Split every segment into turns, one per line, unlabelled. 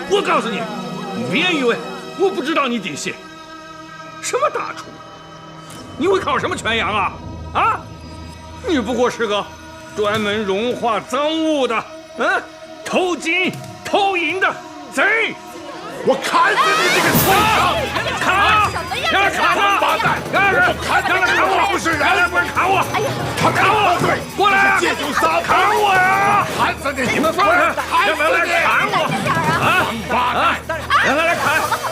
我告诉你，别以为我不知道你底细。什么大厨？你会烤什么全羊啊？啊？你不过是个专门融化赃物的，偷金偷银的贼！
我砍死你这个畜生！
砍啊！让他砍啊！
王八蛋！
让他砍我！
不是人，
不是砍我！
哎呀，他砍我！对，
过来！
借酒撒
砍我呀！
砍死你！
你们放开！让他来砍我！
王八蛋！
让他来砍！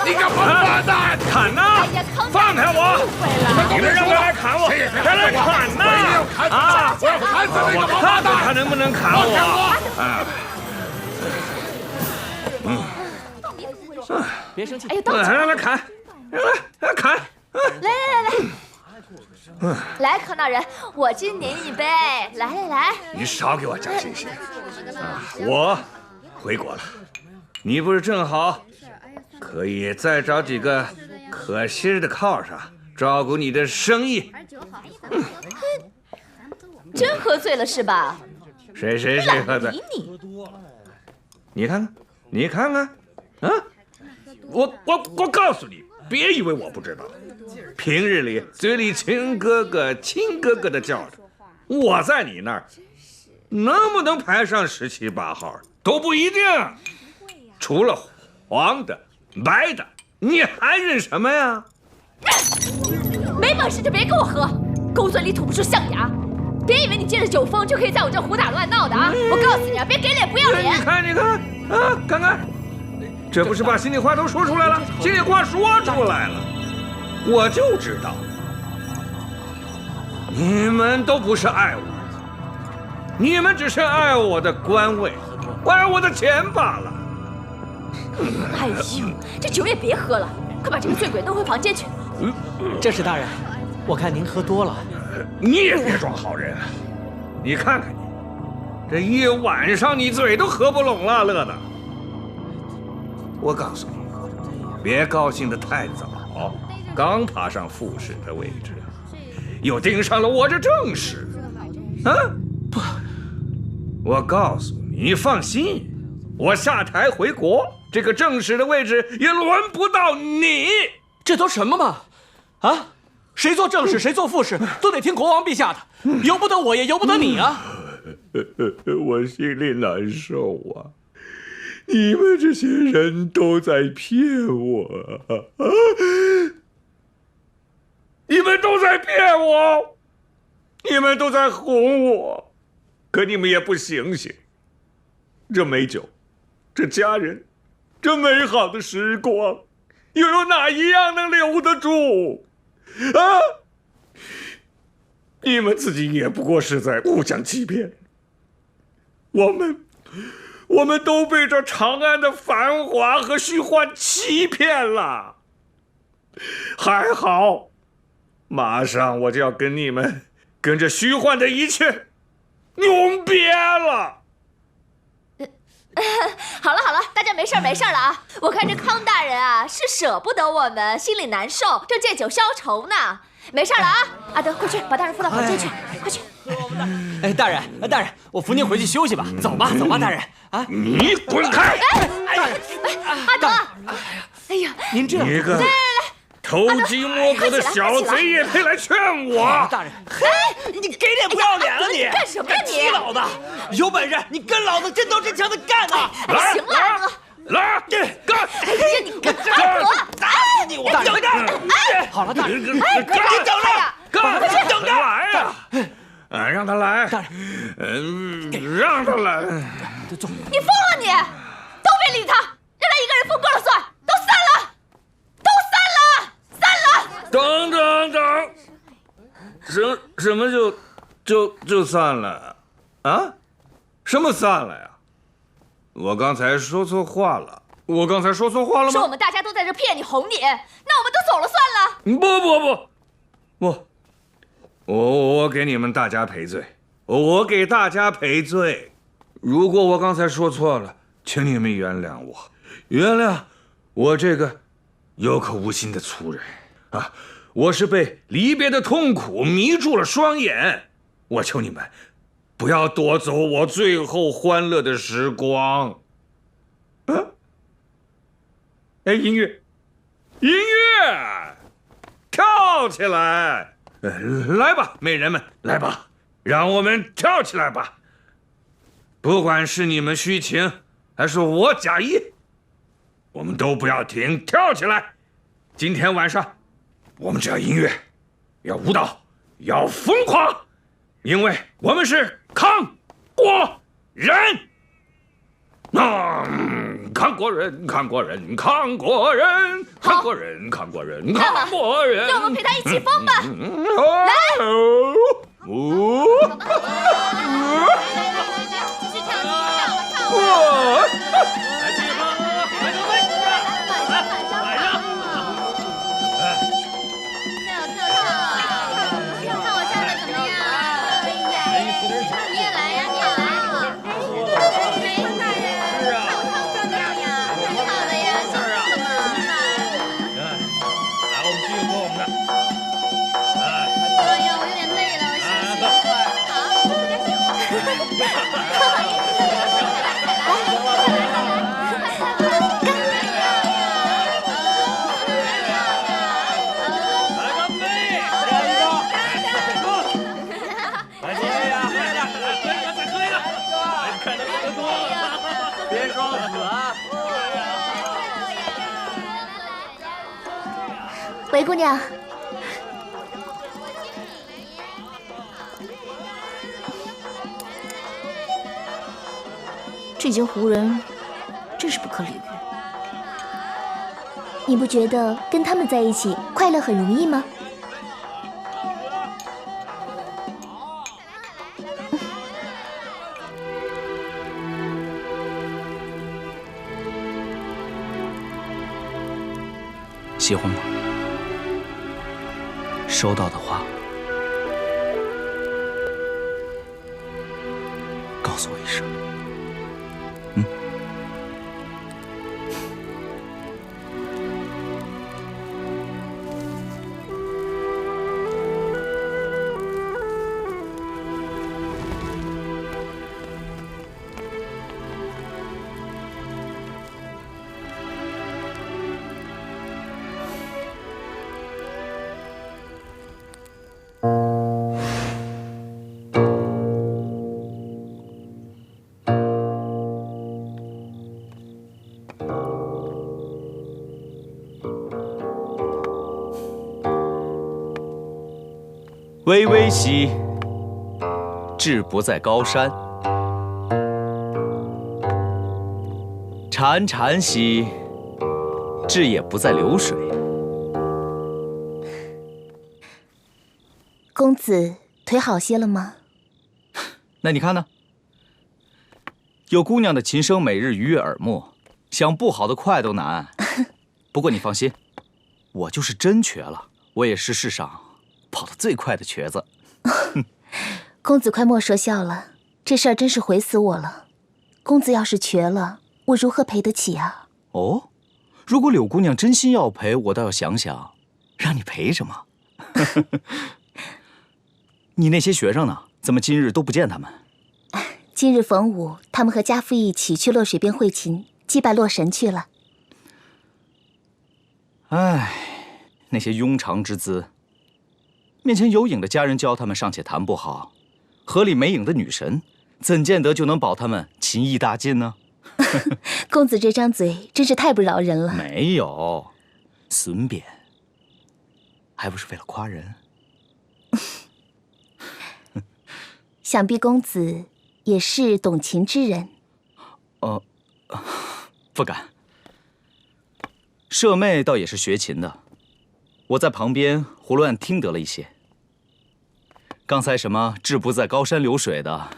你个王八蛋！
砍呐！放开我！你们让他来砍我！让他砍呐！啊！
我要砍死那个王八蛋！
他能不能砍我？
别生气！
哎呀，等
让他砍！来砍！
来，康大人，我敬您一杯。来，
你少给我讲信息！我回国了，你不是正好可以再找几个可心的靠上照顾你的生意？
真喝醉了是吧？
谁喝的？
理你。
你看看，啊！我告诉你，别以为我不知道。平日里嘴里亲哥哥的叫着，我在你那儿能不能排上17、8号都不一定。除了黄的、白的，你还认什么呀？
没本事就别跟我喝，狗嘴里吐不出象牙。别以为你借着酒疯就可以在我这胡打乱闹的啊！我告诉你啊，别给脸不要脸。
你看啊，看，这不是把心里话都说出来了？心里话说出来了，我就知道你们都不是爱我的，你们只是爱我的官位，爱我的钱罢了。
哎呦，这酒也别喝了，快把这个醉鬼弄回房间去。
正是大人，我看您喝多了。
你也别装好人，你看看你，这一晚上你嘴都合不拢了，乐的。我告诉你，别高兴得太早，刚爬上副使的位置，又盯上了我这正室。不，我告诉你，你放心，我下台回国，这个正室的位置也轮不到你。
这都什么嘛？啊？谁做正室，谁做副使，都得听国王陛下的，由不得我，也由不得你啊！
我心里难受啊！你们这些人都在骗我，你们都在骗我，你们都在哄我，可你们也不醒醒。这美酒，这家人，这美好的时光，又有哪一样能留得住？你们自己也不过是在互相欺骗。我们都被这长安的繁华和虚幻欺骗了。还好，马上我就要跟你们跟这虚幻的一切永别了。
好了，大家没事了啊！我看这康大人啊是舍不得我们，心里难受，正借酒消愁呢。没事了啊！阿德，快去把大人扶到房间去，快去！
大人，我扶您回去休息吧。走吧，大人啊！
你滚开！
阿德，哎呀，
您这样，
你个偷鸡摸狗的小贼也配来劝我？
大人，你给脸不要脸了你！
干什么呀你？
欺老子！有本事你跟老子真刀真枪的干啊！
来，
行了，阿德。
来，干！
哎呀，你干阿德，
打死你！我等着！好了，大人，
你
等着呀！
干！
快去
等着来呀！让他来！
大人，
让他来！
你疯了你！都别理他，让他一个人疯过了算。都散了！
等！什么就散了？啊？什么散了呀？我刚才说错话了。
说我们大家都在这骗你哄你，那我们都走了算了。
不，我给你们大家赔罪，我给大家赔罪。如果我刚才说错了，请你们原谅我，原谅我这个有口无心的粗人啊！我是被离别的痛苦迷住了双眼，我求你们不要夺走我最后欢乐的时光。哎，音乐，音乐，跳起来！来吧，美人们，来吧，让我们跳起来吧！不管是你们虚情，还是我假意，我们都不要停，跳起来！今天晚上，我们只要音乐，要舞蹈，要疯狂，因为我们是康国人。康国人，康国人，康国人，康国人，康国人，康国人。
让我们陪他一起疯吧！
来，
继续跳，跳吧！
来，继续放，来，各位，来上，
跳，看我跳的怎么样？你也来呀，你也来！灰姑娘，这群胡人真是不可理喻。你不觉得跟他们在一起快乐很容易吗？
喜欢吗？收到的话，告诉我一声。微微兮，志不在高山；潺潺兮，志也不在流水。
公子腿好些了吗？
那你看呢？有姑娘的琴声每日愉悦耳目，想不好的快都难。不过你放心，我就是真瘸了，我也是世上跑得最快的瘸子。
公子快莫说笑了，这事儿真是毁死我了。公子要是瘸了，我如何赔得起啊？
哦，如果柳姑娘真心要赔，我倒要想想，让你赔什么。你那些学生呢？怎么今日都不见他们？
今日逢午，他们和家父一起去洛水边会琴，祭拜洛神去了。
唉，那些庸常之资，面前有影的家人教他们尚且弹不好，河里没影的女神，怎见得就能保他们琴艺大进呢？
公子这张嘴真是太不饶人了。
没有，损贬，还不是为了夸人？
想必公子也是懂琴之人。
不敢。舍妹倒也是学琴的，我在旁边胡乱听得了一些。刚才什么志不在高山流水的，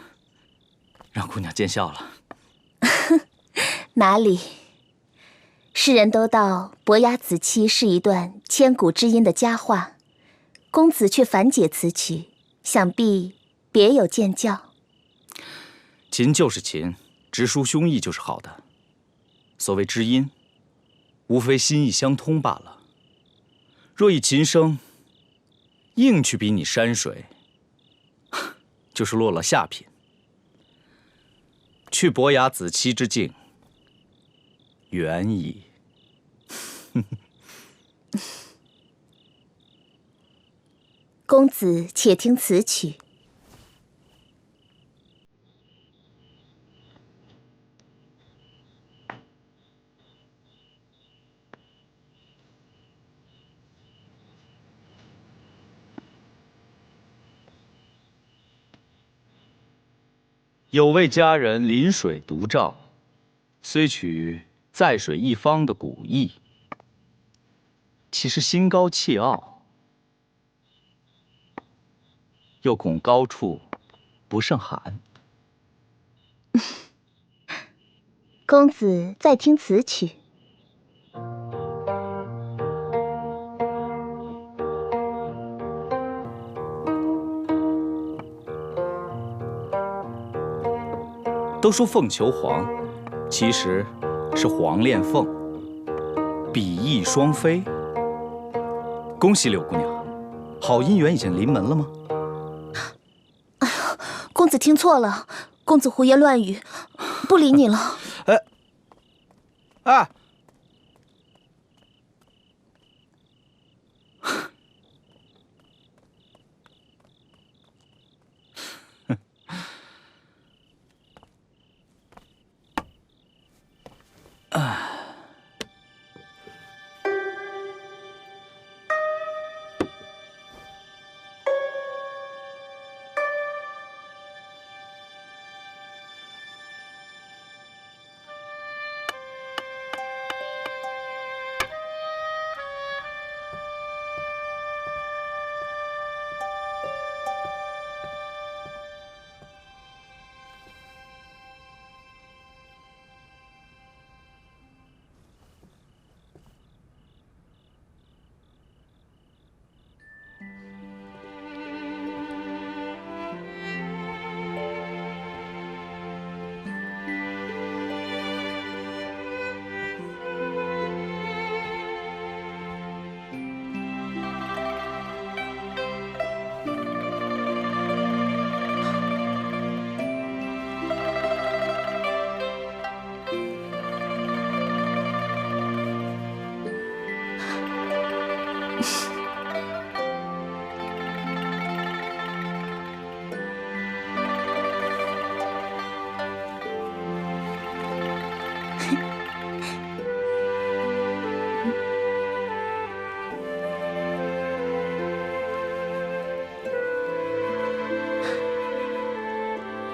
让姑娘见笑了。
哪里？世人都道伯牙子期是一段千古知音的佳话，公子却反解此曲，想必别有见教。
琴就是琴，直抒胸臆就是好的。所谓知音，无非心意相通罢了。若以琴声硬去比拟山水，就是落了下品。去伯牙子期之境，远矣。
公子且听此曲。
有位佳人临水独照，虽取在水一方的古意，其实心高气傲，又恐高处不胜寒。
公子再听此曲。
都说凤求凰，其实是凰恋凤，比翼双飞。恭喜柳姑娘，好姻缘已经临门了吗？
公子听错了，公子胡言乱语，不理你了。
哎，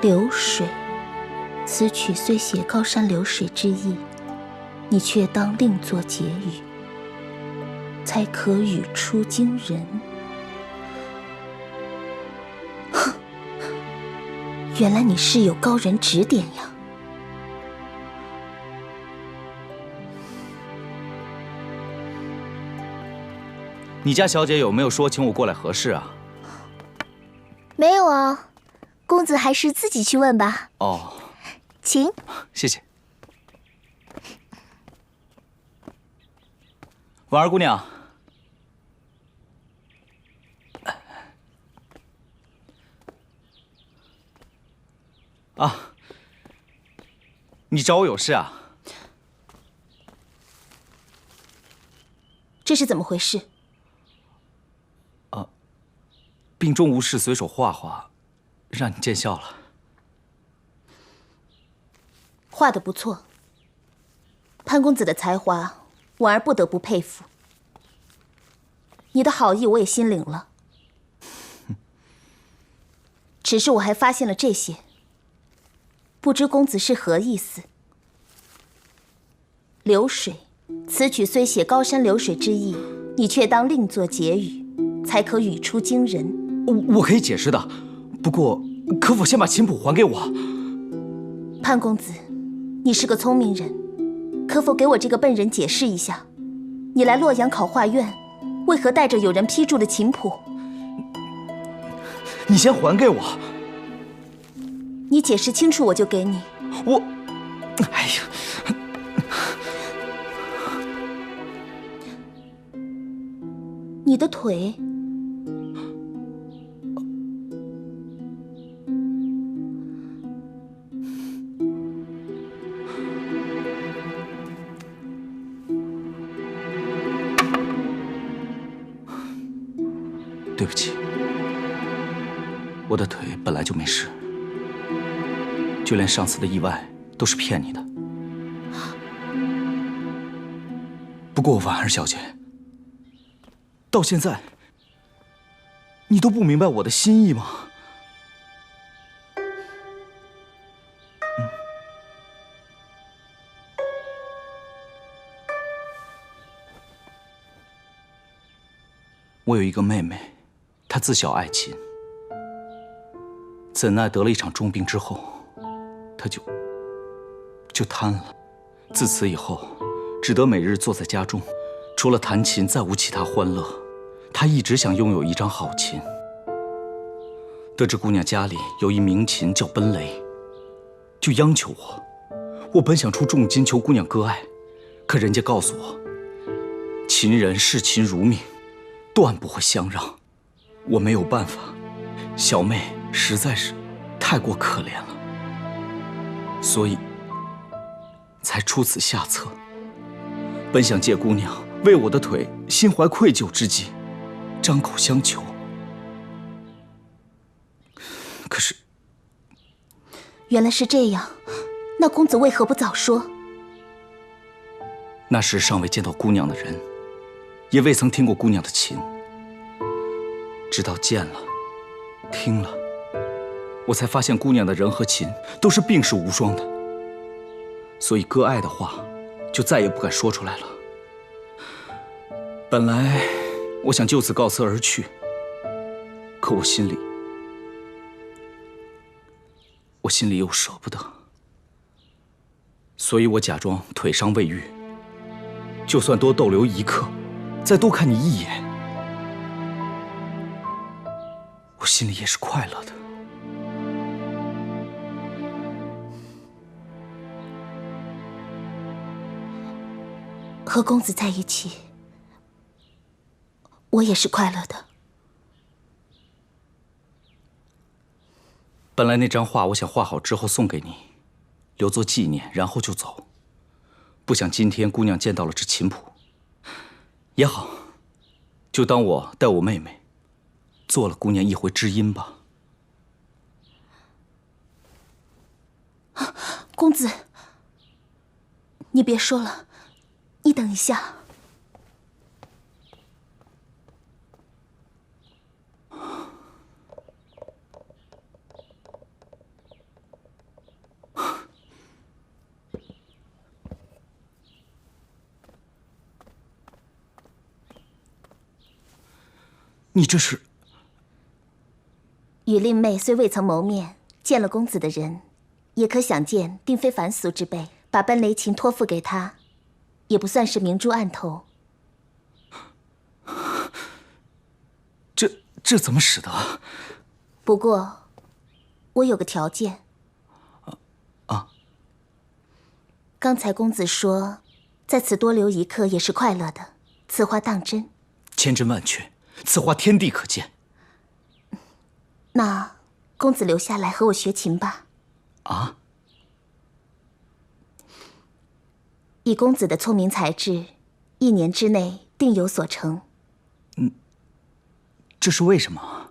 流水，此曲虽写高山流水之意，你却当另作结语，才可语出惊人。哼，原来你是有高人指点呀。
你家小姐有没有说请我过来何事啊？
没有啊，公子还是自己去问吧。
哦，
请。
谢谢。婉儿姑娘，啊，你找我有事啊？
这是怎么回事？
病中无事，随手画画，让你见笑了。
画得不错，潘公子的才华，婉儿不得不佩服。你的好意我也心领了，只是我还发现了这些，不知公子是何意思？流水，此曲虽写高山流水之意，你却当另作结语，才可语出惊人。
我可以解释的，不过可否先把琴谱还给我？
潘公子，你是个聪明人，可否给我这个笨人解释一下，你来洛阳考画院，为何带着有人批注的琴谱？
你先还给我。
你解释清楚，我就给你。
我，哎呀，
你的腿。
对不起，我的腿本来就没事，就连上次的意外都是骗你的。不过婉儿小姐，到现在你都不明白我的心意吗？我有一个妹妹，她自小爱琴，怎奈得了一场重病之后，她就瘫了。自此以后，只得每日坐在家中，除了弹琴，再无其他欢乐。她一直想拥有一张好琴。得知姑娘家里有一名琴叫奔雷，就央求我。我本想出重金求姑娘割爱，可人家告诉我，琴人视琴如命，断不会相让。我没有办法，小妹实在是太过可怜了，所以才出此下策。本想借姑娘为我的腿心怀愧疚之际，张口相求。可是，
原来是这样，那公子为何不早说？
那时尚未见到姑娘的人，也未曾听过姑娘的琴。直到见了、听了，我才发现姑娘的人和琴都是并世无双的。所以割爱的话，就再也不敢说出来了。本来我想就此告辞而去，可我心里又舍不得，所以我假装腿伤未愈，就算多逗留一刻，再多看你一眼，我心里也是快乐的。
和公子在一起，我也是快乐的。
本来那张画我想画好之后送给你，留作纪念，然后就走。不想今天姑娘见到了这琴谱，也好，就当我带我妹妹做了姑娘一回知音吧。
公子，你别说了，你等一下。
你这是？
与令妹虽未曾谋面，见了公子的人，也可想见，定非凡俗之辈。把奔雷琴托付给他，也不算是明珠暗投。
这怎么使得？
不过，我有个条件。刚才公子说，在此多留一刻也是快乐的，此话当真？
千真万确，此话天地可见。
那公子留下来和我学琴吧。
啊？
以公子的聪明才智，1年之内定有所成。
这是为什么？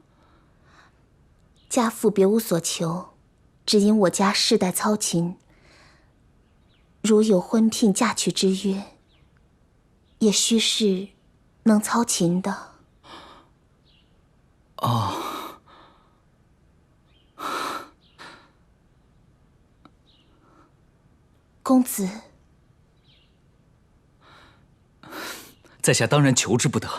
家父别无所求，只因我家世代操琴，如有婚聘嫁娶之约，也须是能操琴的。
哦。
公子，
在下当然求之不得。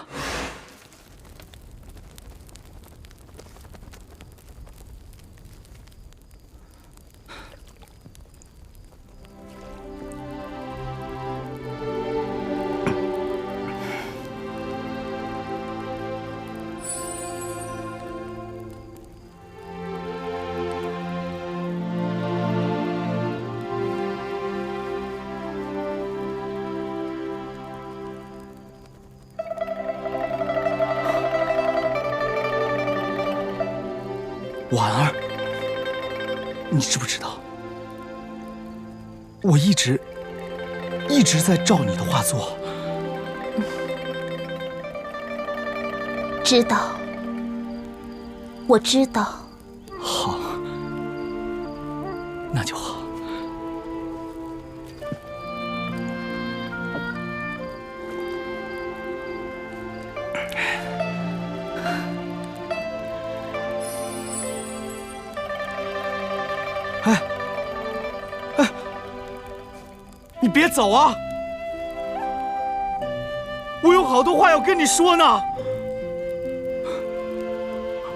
婉儿，你知不知道，我一直在照你的画作。
知道。我知道。
好，那就好。哎，你别走啊！我有好多话要跟你说呢。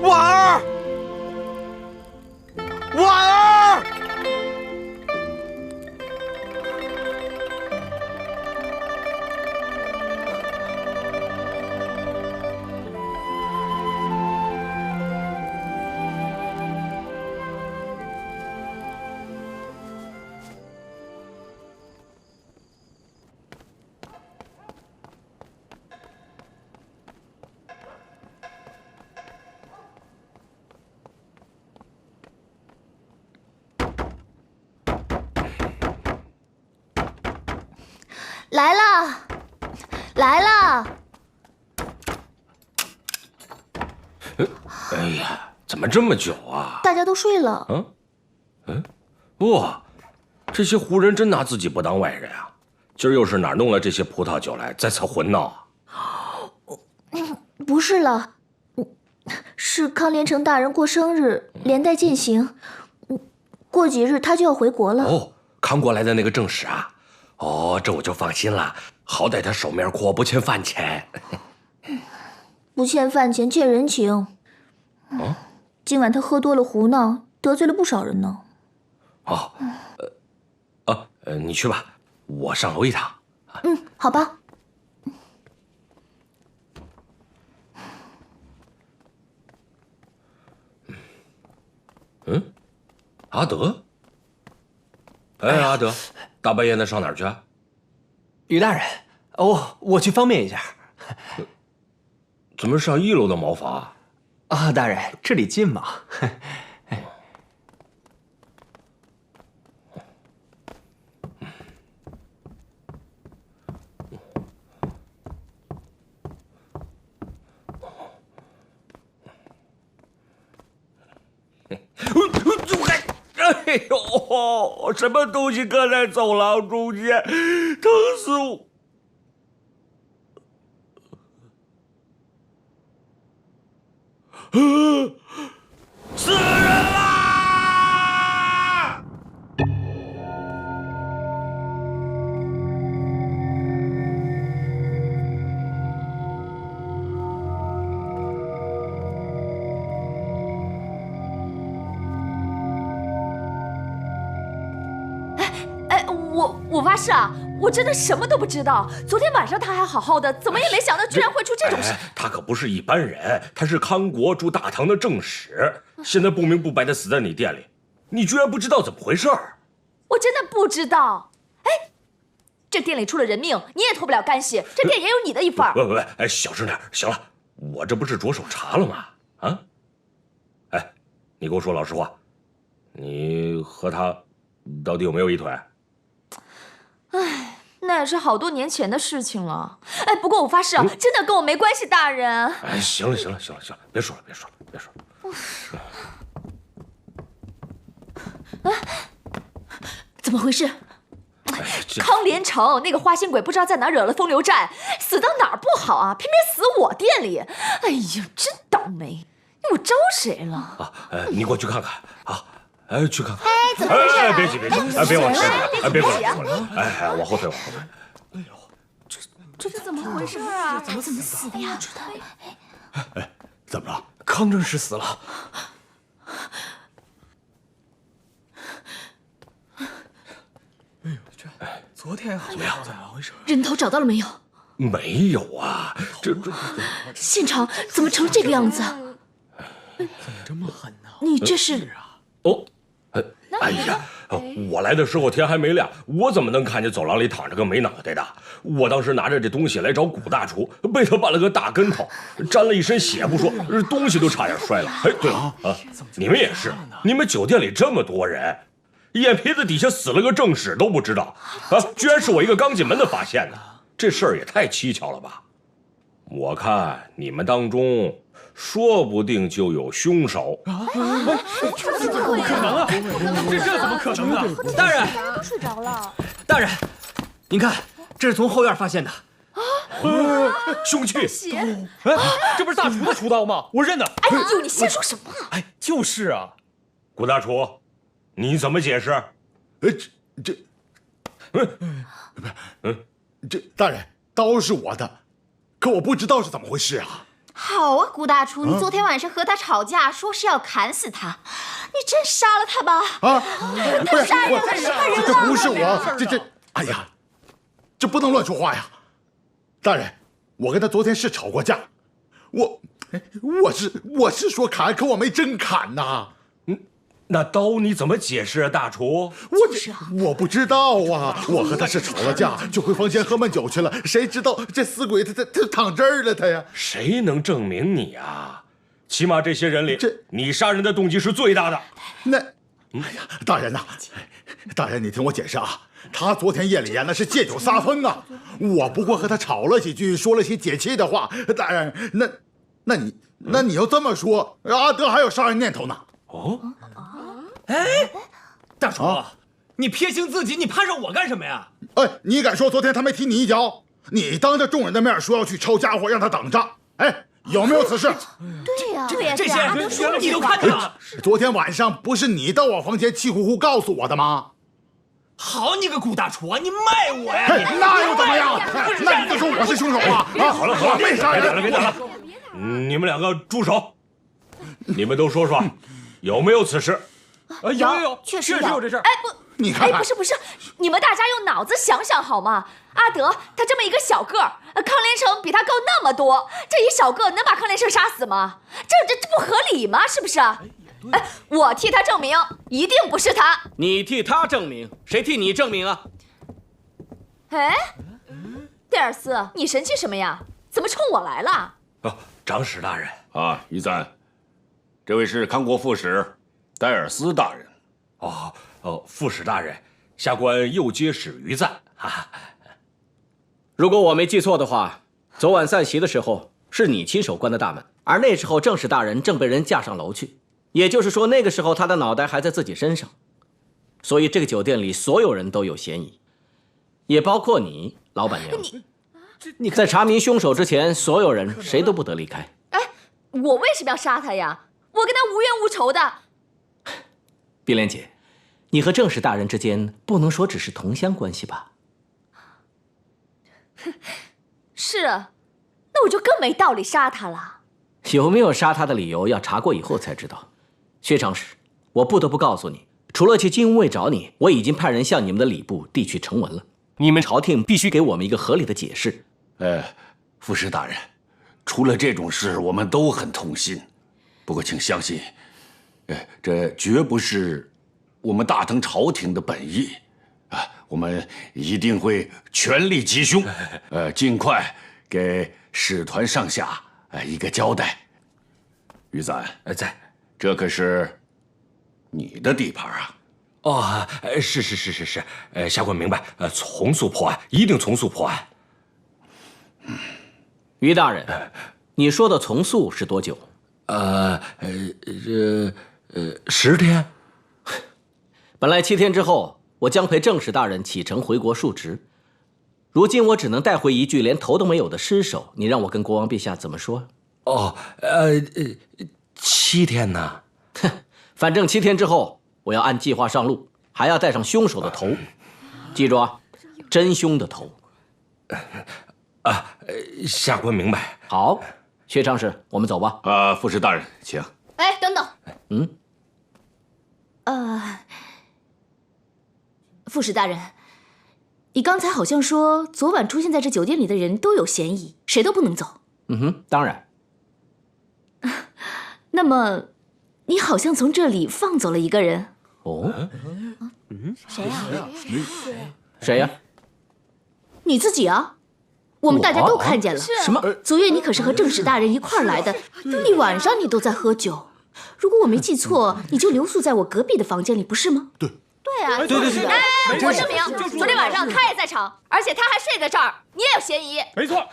婉儿，婉儿！
来了，来了！
哎呀，怎么这么久啊？
大家都睡了。
哇，这些胡人真拿自己不当外人啊！今儿又是哪儿弄了这些葡萄酒来，在此混闹啊？
不是了，是康连城大人过生日，连带饯行。过几日他就要回国了。
哦，康国来的那个正使啊？哦，这我就放心了，好歹他手面阔，不欠饭钱。
不欠饭钱，欠人情。今晚他喝多了胡闹，得罪了不少人呢。
哦，你去吧，我上楼一趟。
好吧。
阿德？哎，阿德，大半夜的上哪儿去啊？
于大人，哦，我去方便一下。
怎么上1楼的茅房啊？
啊，大人，这里近嘛。
哎呦，什么东西搁在走廊中间，疼死我！死人啦！
我发誓啊，我真的什么都不知道。昨天晚上他还好好的，怎么也没想到居然会出这种事。
他可不是一般人，他是康国驻大唐的正使，现在不明不白的死在你店里，你居然不知道怎么回事儿？
我真的不知道。哎，这店里出了人命，你也脱不了干系，这店也有你的一份。
喂，哎，小声点，行了，我这不是着手查了吗？啊，哎，你给我说老实话，你和他到底有没有一腿？
哎，那也是好多年前的事情了。哎，不过我发誓啊，真的跟我没关系，大人。
哎，行了，别说了。
怎么回事？康连城那个花心鬼不知道在哪惹了风流债，死到哪儿不好啊，偏偏死我店里。哎呀，真倒霉！我招谁了？
啊，你给我去看看啊！哎，去看看。
哎，怎么回事？
哎，别急，别往前走，哎，别往前走。哎，往后退。
哎呦，这怎么回事啊？
怎么死的呀？
哎，怎么了？康正使死了。
哎呦，这昨天好像怎么回事？
人头找到了没有？
没有啊，这
现场怎么成这个样子？
怎么这么狠呢？
你这是？
哦。哎呀，我来的时候天还没亮，我怎么能看见走廊里躺着个没脑袋的？我当时拿着这东西来找古大厨，被他绊了个大跟头，沾了一身血不说，东西都差点摔了。哎，对了啊，你们也是，你们酒店里这么多人，眼皮子底下死了个正使都不知道啊，居然是我一个刚进门的发现的，这事儿也太蹊跷了吧？我看你们当中说不定就有凶手。
不可能啊！这怎么可能呢？
大人，
都睡着了。
大人，您看，这是从后院发现的。
凶器！
哎，这不是大厨的厨刀吗？我认得。
哎呦，你瞎说什么？
哎，就是啊。
谷大厨，你怎么解释？
这大人，刀是我的，可我不知道是怎么回事啊。
好啊，谷大厨，你昨天晚上和他吵架，说是要砍死他，你真杀了他吧？
啊，不是
杀人了，杀人了！
这不是我，哎呀，这不能乱说话呀。大人，我跟他昨天是吵过架，我是说砍，可我没真砍呐。
那刀你怎么解释啊，大厨？
我不知道啊，我和他是吵了架，就回房间喝闷酒去了。谁知道这死鬼他躺这儿了他呀？
谁能证明你啊？起码这些人里，你杀人的动机是最大的。
哎呀，大人呐，大人你听我解释啊，他昨天夜里呀那是借酒撒疯啊，我不过和他吵了几句，说了些解气的话。大人，那你要这么说，阿德还有杀人念头呢。
哦。
哎，大厨，你撇清自己，你攀上我干什么呀？
哎，你敢说昨天他没踢你一脚？你当着众人的面说要去抄家伙，让他等着。哎，有没有此事？
对呀，
这些你都看见了。
昨天晚上不是你到我房间气呼呼告诉我的吗？
好你个谷大厨啊，你卖我呀！
那又怎么样？那你就说我是凶手啊？
好了，
我没杀人。
别打了。你们两个住手！你们都说说，有没有此事？
有，
确实
有这事儿。
哎不，
你看看，
不是，你们大家用脑子想想好吗？阿德他这么一个小个儿，康连成比他高那么多，这一小个能把康连成杀死吗？这不合理吗？是不是？哎，我替他证明，一定不是他。
你替他证明，谁替你证明啊？
哎，戴尔斯，你神气什么呀？怎么冲我来了？
长史大人
啊，于赞，这位是康国副使戴尔斯大人。
副使大人，下官右接使于赞。
如果我没记错的话，昨晚散席的时候是你亲手关的大门，而那时候正史大人正被人架上楼去，也就是说那个时候他的脑袋还在自己身上，所以这个酒店里所有人都有嫌疑，也包括你，老板娘。你在查明凶手之前，所有人谁都不得离开。
哎，我为什么要杀他呀？我跟他无冤无仇的。
碧莲姐，你和正史大人之间不能说只是同乡关系吧？
是啊，那我就更没道理杀他了。
有没有杀他的理由，要查过以后才知道。薛长史，我不得不告诉你，除了去金吾卫找你，我已经派人向你们的礼部递去呈文了。你们朝廷必须给我们一个合理的解释。
副使大人，出了这种事，我们都很痛心。不过请相信，这绝不是我们大唐朝廷的本意啊！我们一定会全力缉凶，尽快给使团上下一个交代。于赞，
在，
这可是你的地盘啊！
是，下官明白，从速破案，一定从速破案。
于大人，你说的从速是多久
？10天。
本来7天之后，我将陪正史大人启程回国述职。如今我只能带回一具连头都没有的尸首，你让我跟国王陛下怎么说
？7天呢？
哼，反正7天之后，我要按计划上路，还要带上凶手的头。记住啊，真凶的头。
下官明白。
好，薛长史，我们走吧。
副使大人，请。
哎，等等。副使大人，你刚才好像说昨晚出现在这酒店里的人都有嫌疑，谁都不能走。
当然。
那么，你好像从这里放走了一个人。谁呀？
谁呀？
你自己啊！我们大家都看见了。
什么？
昨夜你可是和正史大人一块儿来的，一晚上你都在喝酒。如果我没记错，你就留宿在我隔壁的房间里，不是吗？
对
啊。对。哎，我证明，昨天晚上他也在场，而且他还睡在这儿，你也有嫌疑。
没错。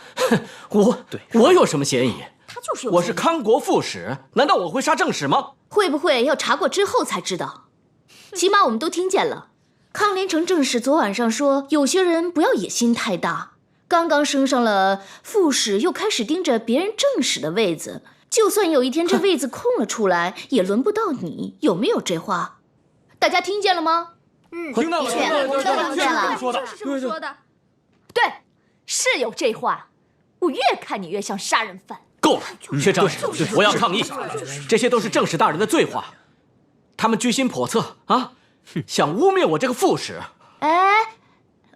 我有什么嫌疑？
就是有。
我是康国副使，难道我会杀正史吗？
会不会要查过之后才知道？起码我们都听见了。康连成正使昨晚上说，有些人不要野心太大，刚刚升上了副使，又开始盯着别人正使的位子，就算有一天这位子空了出来，也轮不到你，有没有这话？大家听见了吗？
听到了，
听见了，
就是这么说的。对，是有这话。我越看你越像杀人犯。
够了，薛正使，我要抗议！这些都是正使大人的罪话，他们居心叵测啊，想污蔑我这个副使。
哎，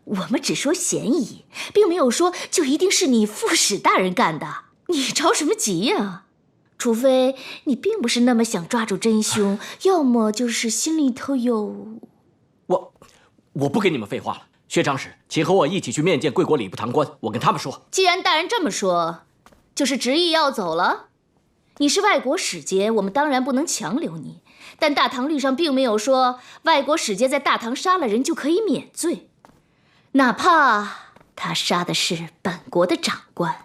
我们只说嫌疑，并没有说就一定是你副使大人干的。你着什么急呀？除非你并不是那么想抓住真凶，要么就是心里头有……
我不跟你们废话了。薛长史，请和我一起去面见贵国礼部堂官，我跟他们说。
既然大人这么说，就是执意要走了。你是外国使节，我们当然不能强留你，但大唐律上并没有说外国使节在大唐杀了人就可以免罪，哪怕他杀的是本国的长官。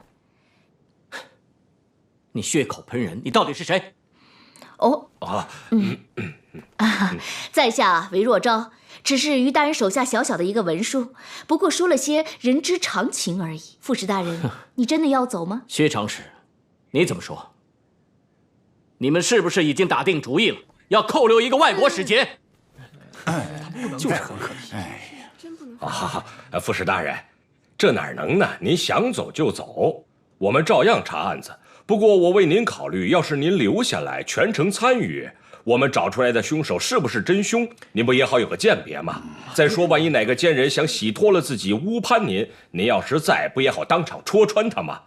你血口喷人，你到底是谁？
在下韦若昭，只是于大人手下小小的一个文书，不过说了些人之常情而已。副使大人，你真的要走吗？
薛长史，你怎么说？你们是不是已经打定主意了，要扣留一个外国使节？
就是很可疑。哎呀，真不能。副使大人，这哪能呢？您想走就走，我们照样查案子。不过我为您考虑，要是您留下来全程参与，我们找出来的凶手是不是真凶，您不也好有个鉴别吗？再说，万一哪个奸人想洗脱了自己误攀您，您要是在，不也好当场戳穿他吗？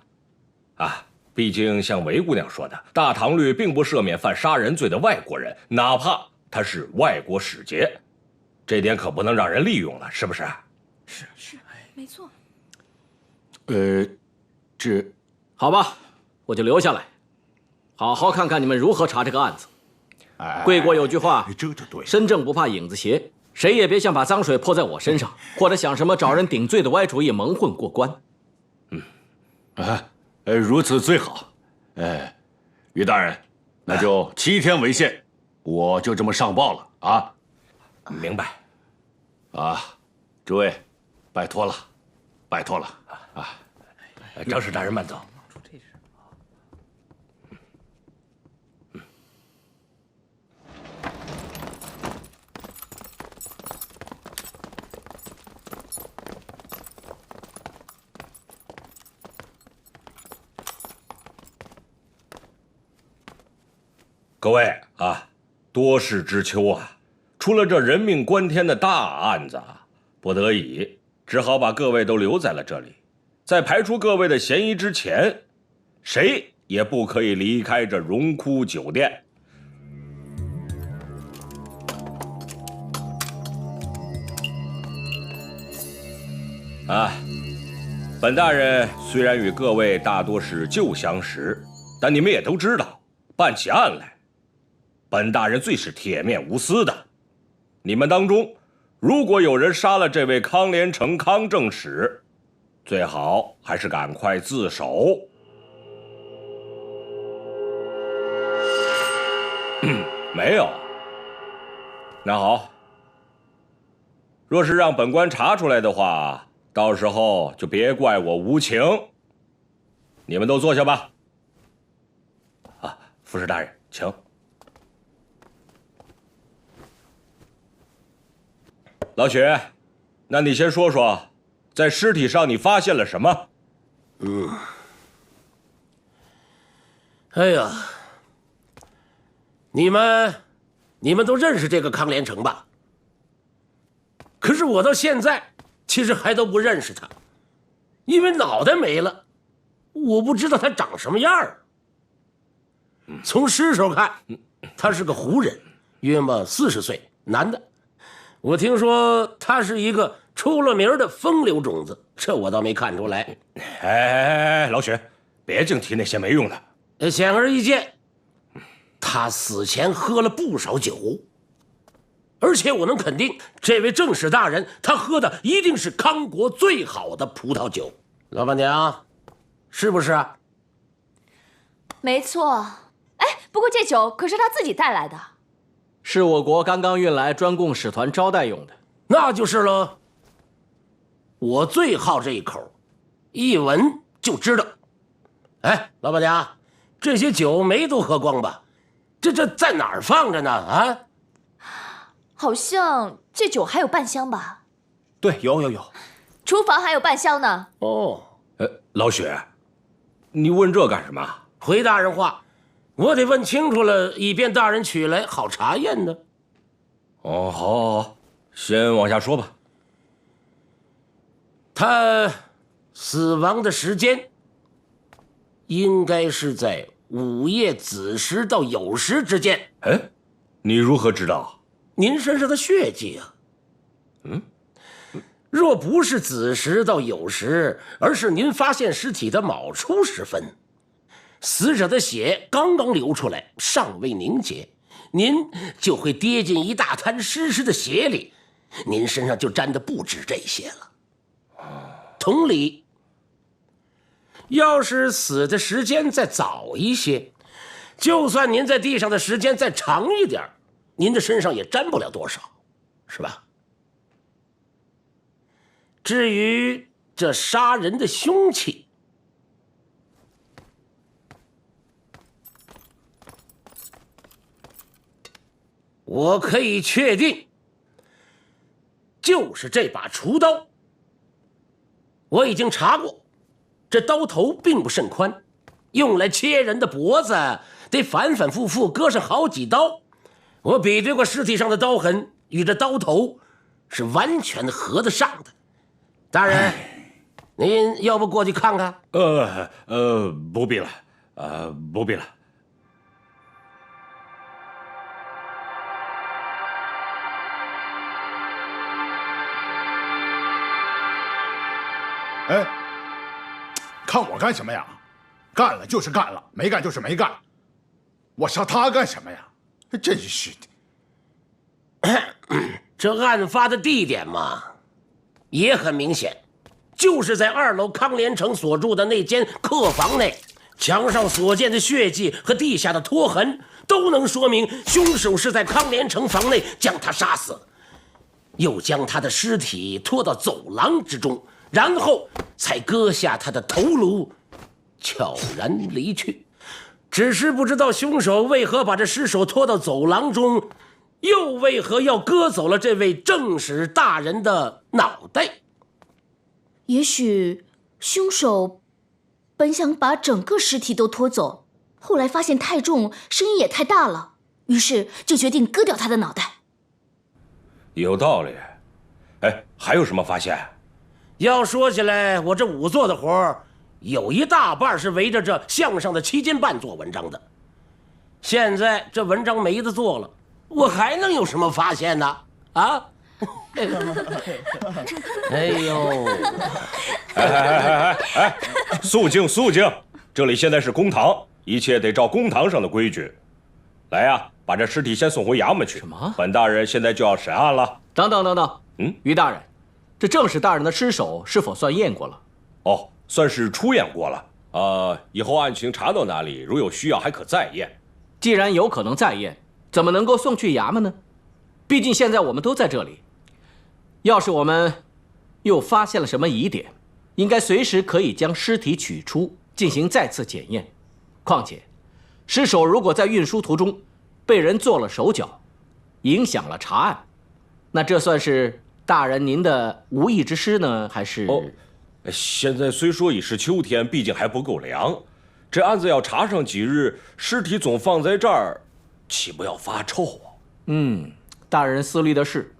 毕竟像韦姑娘说的，大唐律并不赦免犯杀人罪的外国人，哪怕他是外国使节，这点可不能让人利用了，是不是？
是，没错。
这
好吧，我就留下来，好好看看你们如何查这个案子。贵国有句话，
这就对，
身正不怕影子斜，谁也别想把脏水泼在我身上，或者想什么找人顶罪的歪主意蒙混过关。
如此最好。于大人，那就7天为限，我就这么上报了啊。
明白。
诸位，拜托了，拜托了啊！
张使大人慢走。各位多事之秋啊，出了这人命关天的大案子，不得已只好把各位都留在了这里。在排除各位的嫌疑之前，谁也不可以离开这荣枯酒店。本大人虽然与各位大多是旧相识，但你们也都知道，办起案来，本大人最是铁面无私的。你们当中如果有人杀了这位康连成康正使，最好还是赶快自首。没有？那好，若是让本官查出来的话，到时候就别怪我无情。你们都坐下吧。副使大人，请。老许，那你先说说，在尸体上你发现了什么？
哎呀，你们都认识这个康连成吧？可是我到现在其实还都不认识他，因为脑袋没了，我不知道他长什么样儿。从尸首看，他是个胡人，约莫40岁，男的。我听说他是一个出了名的风流种子，这我倒没看出来。
老许，别净提那些没用的。
显而易见，他死前喝了不少酒，而且我能肯定，这位正使大人他喝的一定是康国最好的葡萄酒。老板娘，是不是啊？
没错。哎，不过这酒可是他自己带来的，
是我国刚刚运来，专供使团招待用的。
那就是喽。我最好这一口，一闻就知道。哎，老板娘，这些酒没都喝光吧？这在哪儿放着呢？啊？
好像这酒还有半箱吧？
对，有。
厨房还有半箱呢。
哦，
老许，你问这干什么？
回大人话，我得问清楚了，以便大人取来好查验呢。
哦，好，先往下说吧。
他死亡的时间应该是在午夜子时到酉时之间。
哎，你如何知道？
您身上的血迹啊。若不是子时到酉时，而是您发现尸体的卯初时分，死者的血刚刚流出来，尚未凝结，您就会跌进一大滩湿湿的血里，您身上就沾的不止这些了。同理，要是死的时间再早一些，就算您在地上的时间再长一点，您的身上也沾不了多少，是吧？至于这杀人的凶器，我可以确定，就是这把厨刀。我已经查过，这刀头并不甚宽，用来切人的脖子得反反复复割上好几刀。我比对过尸体上的刀痕，与这刀头是完全合得上的。大人，您要不过去看看？
不必了，不必了。
哎，看我干什么呀？干了就是干了，没干就是没干。我杀他干什么呀？真是
的。这案发的地点嘛，也很明显，就是在2楼康连成所住的那间客房内。墙上所见的血迹和地下的拖痕，都能说明凶手是在康连成房内将他杀死，又将他的尸体拖到走廊之中，然后才割下他的头颅，悄然离去。只是不知道凶手为何把这尸首拖到走廊中，又为何要割走了这位正史大人的脑袋？
也许凶手本想把整个尸体都拖走，后来发现太重，声音也太大了，于是就决定割掉他的脑袋。
有道理。哎，还有什么发现？
要说起来，我这仵作的活儿，有一大半是围着这项上的7斤半做文章的。现在这文章没得做了，我还能有什么发现呢？啊？哎呦！
哎，肃静肃静！这里现在是公堂，一切得照公堂上的规矩。来呀，把这尸体先送回衙门去。
什么？
本大人现在就要审案了。
等等，于大人，这正史大人的尸首是否算验过了？
哦，算是初验过了。以后案情查到哪里，如有需要还可再验。
既然有可能再验，怎么能够送去衙门呢？毕竟现在我们都在这里。要是我们又发现了什么疑点，应该随时可以将尸体取出，进行再次检验。况且，尸首如果在运输途中被人做了手脚，影响了查案，那这算是大人您的无意之失呢，还是？
现在虽说已是秋天，毕竟还不够凉。这案子要查上几日，尸体总放在这儿，岂不要发臭啊？
大人思虑的是。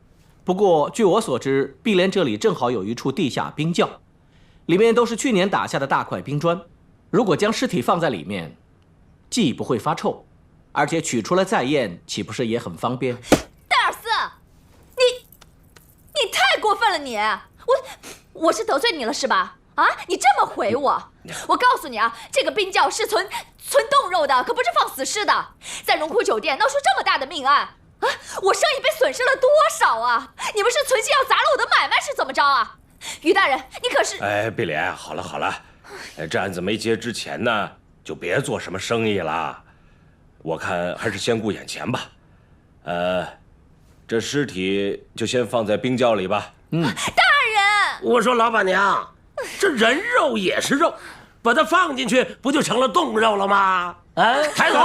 不过据我所知，碧莲这里正好有一处地下冰窖，里面都是去年打下的大块冰砖。如果将尸体放在里面，既不会发臭，而且取出来再验，岂不是也很方便？
戴尔斯，你太过分了你！我是得罪你了是吧？啊，你这么回我？我告诉你啊，这个冰窖是存冻肉的，可不是放死尸的。在荣枯酒店闹出这么大的命案啊，我生意被损失了多少啊？你们是存心要砸了我的买卖是怎么着啊？于大人，你可是……
碧莲，好了，这案子没结之前呢，就别做什么生意了。我看还是先顾眼前吧。这尸体就先放在冰窖里吧。
大人，
我说老板娘，这人肉也是肉，把它放进去不就成了冻肉了吗？啊，抬走！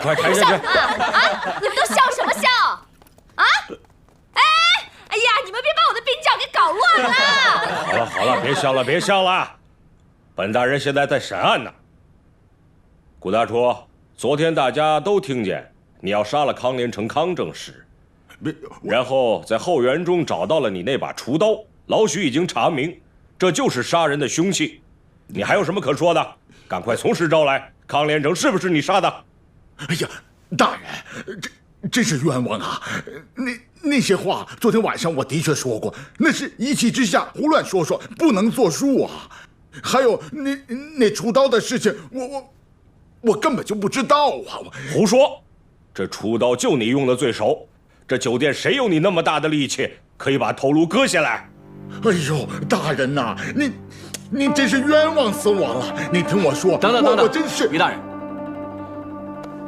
快抬下去！
你们都笑什么笑？哎呀，你们别把我的冰窖给搞乱了！
好了，别笑了。本大人现在在审案呢。谷大厨，昨天大家都听见你要杀了康连成康正史，然后在后园中找到了你那把锄刀，老许已经查明，这就是杀人的凶器。你还有什么可说的？赶快从实招来，康连成是不是你杀的？
哎呀，大人，这真是冤枉啊！那些话，昨天晚上我的确说过，那是一气之下胡乱说，不能作数啊。还有那锄刀的事情，我根本就不知道啊！
胡说！这锄刀就你用的最熟，这酒店谁有你那么大的力气，可以把头颅割下来？
哎呦，大人呐，您真是冤枉死我了！你听我说，
等，
我真是
于大人，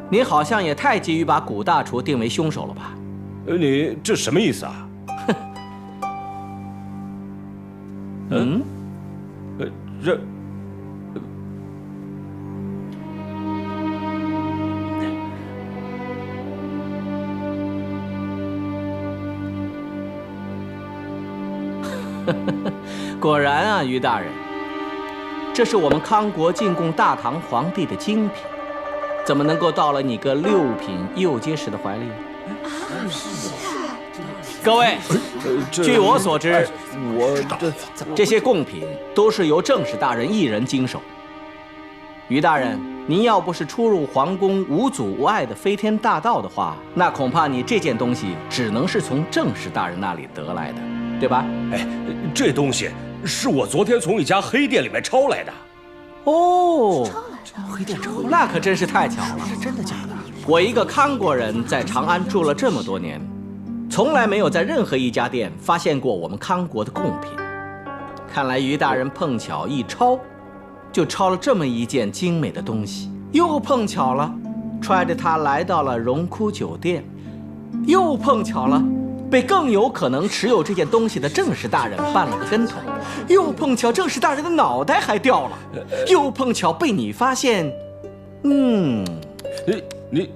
您好像也太急于把谷大厨定为凶手了吧？
你这什么意思啊？这。
果然啊，于大人，这是我们康国进贡大唐皇帝的精品，怎么能够到了你个六品右阶使的怀里？各位，据我所知，这些贡品都是由正史大人一人经手。于大人，您要不是出入皇宫无阻无碍的飞天大道的话，那恐怕你这件东西只能是从正史大人那里得来的，对吧？
哎，这东西是我昨天从一家黑店里面抄来的。
哦，黑店抄，那可真是太巧了。是真的假的？我一个康国人，在长安住了这么多年，从来没有在任何一家店发现过我们康国的贡品。看来于大人碰巧一抄，就抄了这么一件精美的东西，又碰巧了，揣着它来到了荣枯酒店，又碰巧了，被更有可能持有这件东西的正史大人绊了个跟头，又碰巧正史大人的脑袋还掉了，又碰巧被你发现。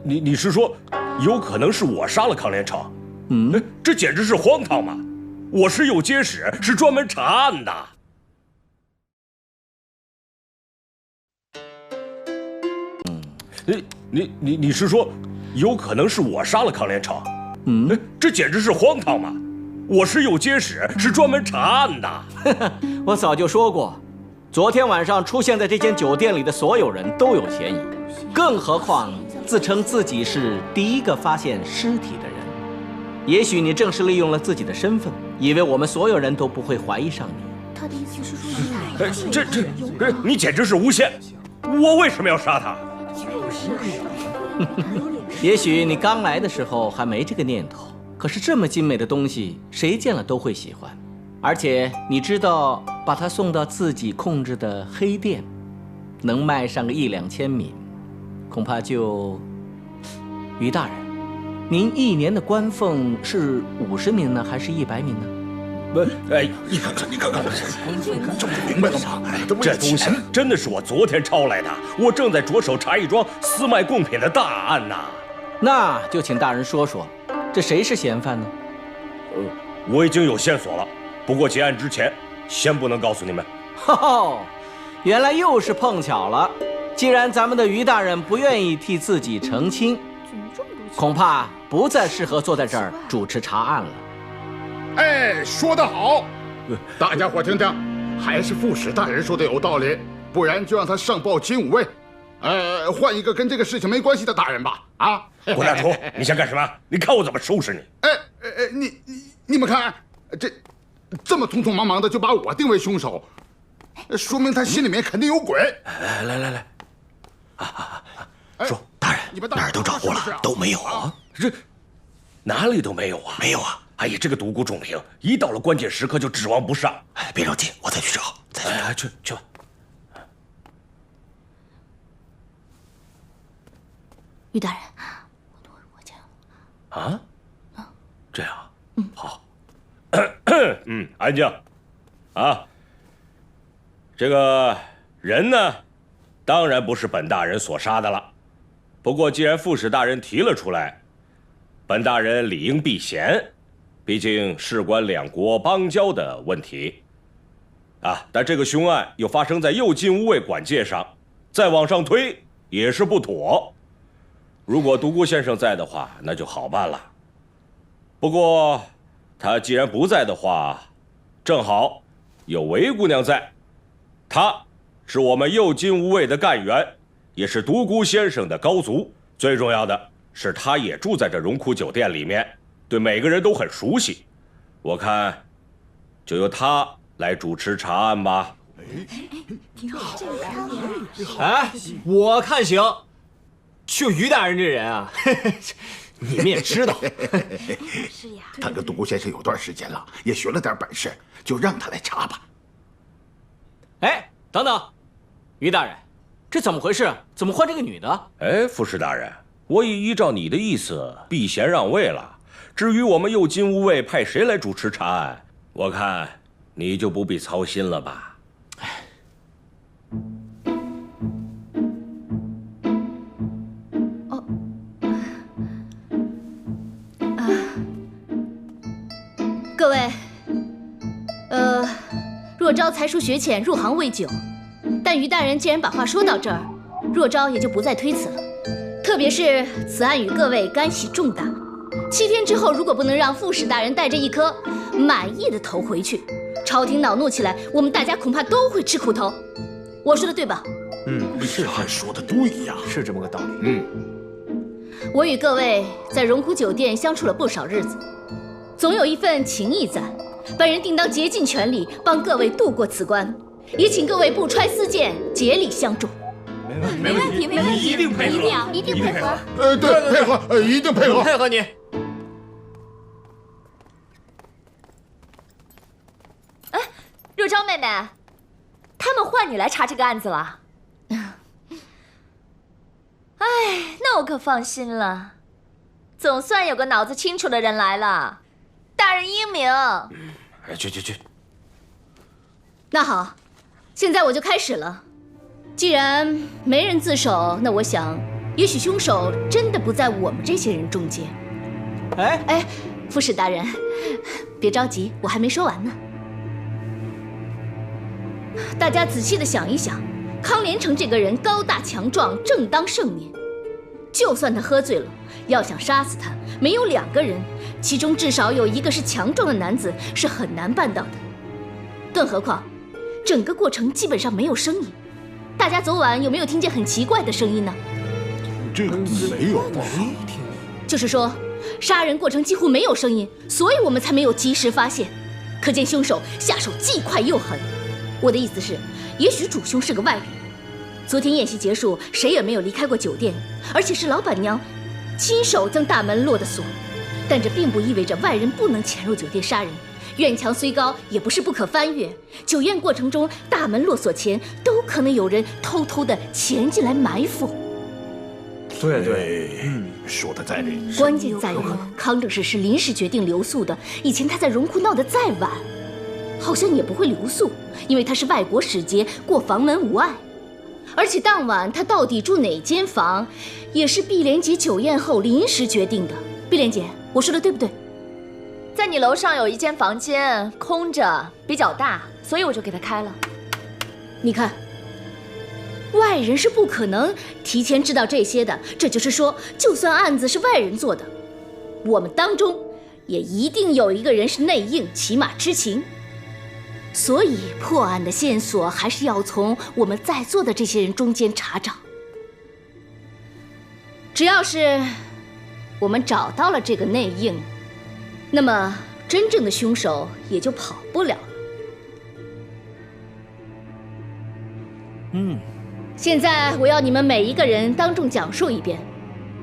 你是说，有可能是我杀了康连成？这简直是荒唐嘛！我是右阶使，是专门查案的。你是说，有可能是我杀了康连成？这简直是荒唐嘛！我是右阶使，是专门查案的。
我早就说过，昨天晚上出现在这间酒店里的所有人都有嫌疑，更何况自称自己是第一个发现尸体的人。也许你正是利用了自己的身份，以为我们所有人都不会怀疑上你。
他的意思是说，
这你简直是诬陷！我为什么要杀他？
也许你刚来的时候还没这个念头，可是这么精美的东西，谁见了都会喜欢。而且你知道，把它送到自己控制的黑店，能卖上个1-2千�min，恐怕就……于大人，您一年的官俸是50�min呢，还是100�min呢？
不，哎，你看，
这不明白了吗？
这东西真的是我昨天抄来的，我正在着手查一桩私卖贡品的大案呐。
那就请大人说说，这谁是嫌犯呢？
我已经有线索了，不过结案之前，先不能告诉你们。
原来又是碰巧了。既然咱们的于大人不愿意替自己澄清，恐怕不再适合坐在这儿主持查案了。
哎，说得好，大家伙听听，还是副使大人说的有道理，不然就让他上报金吾卫，换一个跟这个事情没关系的大人吧。啊，
郭大厨，你想干什么？你看我怎么收拾你！
你们看，这么匆匆忙忙的就把我定为凶手，说明他心里面肯定有鬼。
来，说大人，哪儿都找过了，都没有啊。这哪里都没有啊？没有啊。哎呀，这个独孤仲平一到了关键时刻就指望不上。哎，别着急，我再去找。去吧。
于大人，我家
啊，这样，好，安静，啊，这个人呢，当然不是本大人所杀的了。不过既然副使大人提了出来，本大人理应避嫌，毕竟事关两国邦交的问题。啊，但这个凶案又发生在右近乌卫管界上，再往上推也是不妥。如果独孤先生在的话，那就好办了。不过他既然不在的话，正好有韦姑娘在，她是我们右近乌卫的干员，也是独孤先生的高足。最重要的是，她也住在这荣枯酒店里面，对每个人都很熟悉。我看，就由她来主持查案吧。
哎，我看行。就于大人这人啊，你们也知道。
是呀，他跟独孤先生有段时间了，也学了点本事，就让他来查吧。
哎，等等，于大人，这怎么回事？怎么换这个女的？
哎，副使大人，我已依照你的意思避嫌让位了。至于我们右近乌卫派谁来主持查案，我看你就不必操心了吧。
各位，若昭才疏学浅，入行未久，但于大人既然把话说到这儿，若昭也就不再推辞了。特别是此案与各位干系重大，7天之后如果不能让副使大人带着一颗满意的头回去，朝廷恼怒起来，我们大家恐怕都会吃苦头。我说的对吧？
是他说的对呀，
是这么个道理。
我与各位在荣枯酒店相处了不少日子，总有一份情谊在，本人定当竭尽全力帮各位度过此关，也请各位不揣私见，竭力相助。
没问题，没问题，
一定配合，
一定配合。
对，配合，一定配合，
配合你。
哎，若昭妹妹，他们换你来查这个案子了？哎，那我可放心了，总算有个脑子清楚的人来了。大人英明。
去。
那好，现在我就开始了。既然没人自首，那我想，也许凶手真的不在我们这些人中间。哎，副使大人，别着急，我还没说完呢。大家仔细的想一想，康连成这个人高大强壮，正当盛年，就算他喝醉了，要想杀死他，没有2个人，其中至少有1个是强壮的男子，是很难办到的。更何况，整个过程基本上没有声音。大家昨晚有没有听见很奇怪的声音呢？
这个没有吧？
就是说，杀人过程几乎没有声音，所以我们才没有及时发现。可见凶手下手既快又狠。我的意思是，也许主凶是个外人。昨天宴席结束，谁也没有离开过酒店，而且是老板娘亲手将大门落的锁。但这并不意味着外人不能潜入酒店杀人。院墙虽高，也不是不可翻越。酒宴过程中，大门落锁前，都可能有人偷偷的潜进来埋伏。
对，
说的在理。
关键在于康正使是临时决定留宿的。以前他在荣枯闹得再晚，好像也不会留宿，因为他是外国使节，过房门无碍。而且当晚他到底住哪间房，也是碧莲姐酒宴后临时决定的。碧莲姐，我说的对不对？
在你楼上有一间房间空着，比较大，所以我就给他开了。
你看，外人是不可能提前知道这些的。这就是说，就算案子是外人做的，我们当中也一定有一个人是内应，起码知情。所以破案的线索还是要从我们在座的这些人中间查找。只要是我们找到了这个内应，那么真正的凶手也就跑不了了。现在我要你们每一个人当众讲述一遍，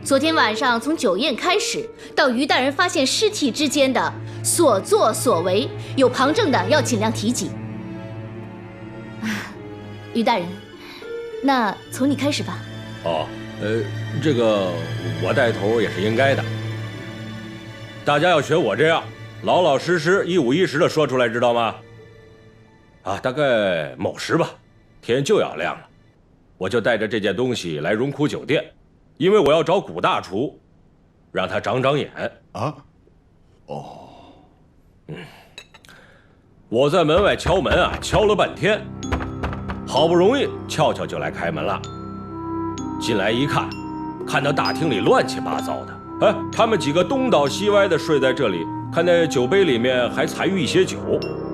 昨天晚上从酒宴开始到于大人发现尸体之间的所作所为，有旁证的要尽量提及。于大人，那从你开始吧。
这个我带头也是应该的。大家要学我这样，老老实实、一五一十的说出来，知道吗？啊，大概某时吧，天就要亮了，我就带着这件东西来荣枯酒店，因为我要找古大厨，让他长长眼
啊。
我在门外敲门啊，敲了半天，好不容易俏俏就来开门了。进来一看，看到大厅里乱七八糟的，哎，他们几个东倒西歪的睡在这里，看那酒杯里面还残余一些酒，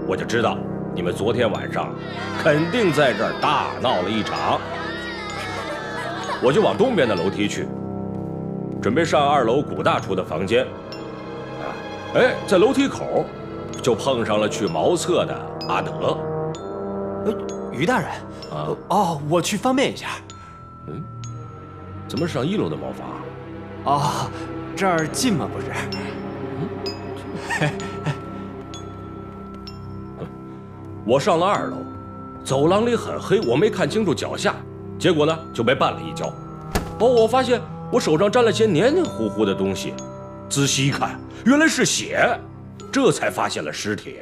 我就知道你们昨天晚上肯定在这儿大闹了一场。我就往东边的楼梯去，准备上2楼古大厨的房间。哎，在楼梯口就碰上了去茅厕的阿德。
于大人啊，哦，我去方便一下。
怎么上1楼的茅房？
哦，这儿近吗？不是。
我上了2楼，走廊里很黑，我没看清楚脚下，结果呢就被绊了一跤。哦，我发现我手上沾了些黏黏糊糊的东西，仔细一看，原来是血，这才发现了尸体。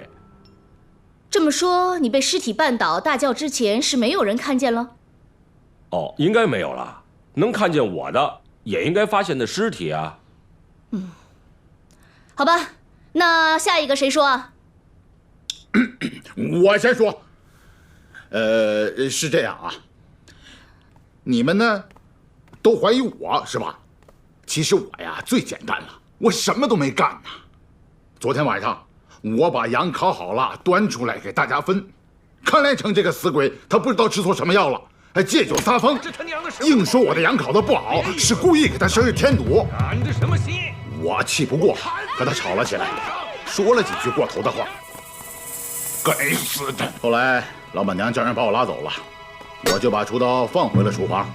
这么说，你被尸体绊倒大叫之前是没有人看见了？
哦，应该没有了。能看见我的，也应该发现的尸体啊。
好吧，那下一个谁说啊？
我先说。是这样啊，你们呢都怀疑我是吧？其实我呀最简单了，我什么都没干呢。昨天晚上我把羊烤好了，端出来给大家分。康连成这个死鬼，他不知道吃错什么药了，还借酒撒疯，硬说我的羊烤的不好，是故意给他生日添堵。
你这什么心？
我气不过，和他吵了起来，说了几句过头的话。该死的！后来老板娘叫人把我拉走了，我就把厨刀放回了厨房。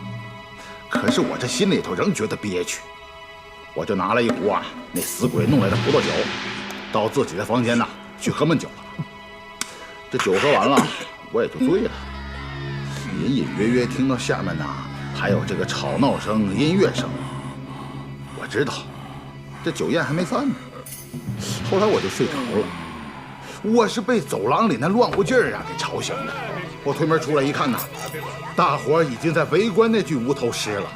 可是我这心里头仍觉得憋屈，我就拿了一壶啊那死鬼弄来的葡萄酒，到自己的房间呐去喝闷酒了。这酒喝完了，我也就醉了。隐隐约约听到下面呐还有这个吵闹声、音乐声，我知道这酒宴还没散呢。后来我就睡着了。我是被走廊里那乱乎劲儿啊给吵醒的。我推门出来一看呐，大伙儿已经在围观那具无头尸了。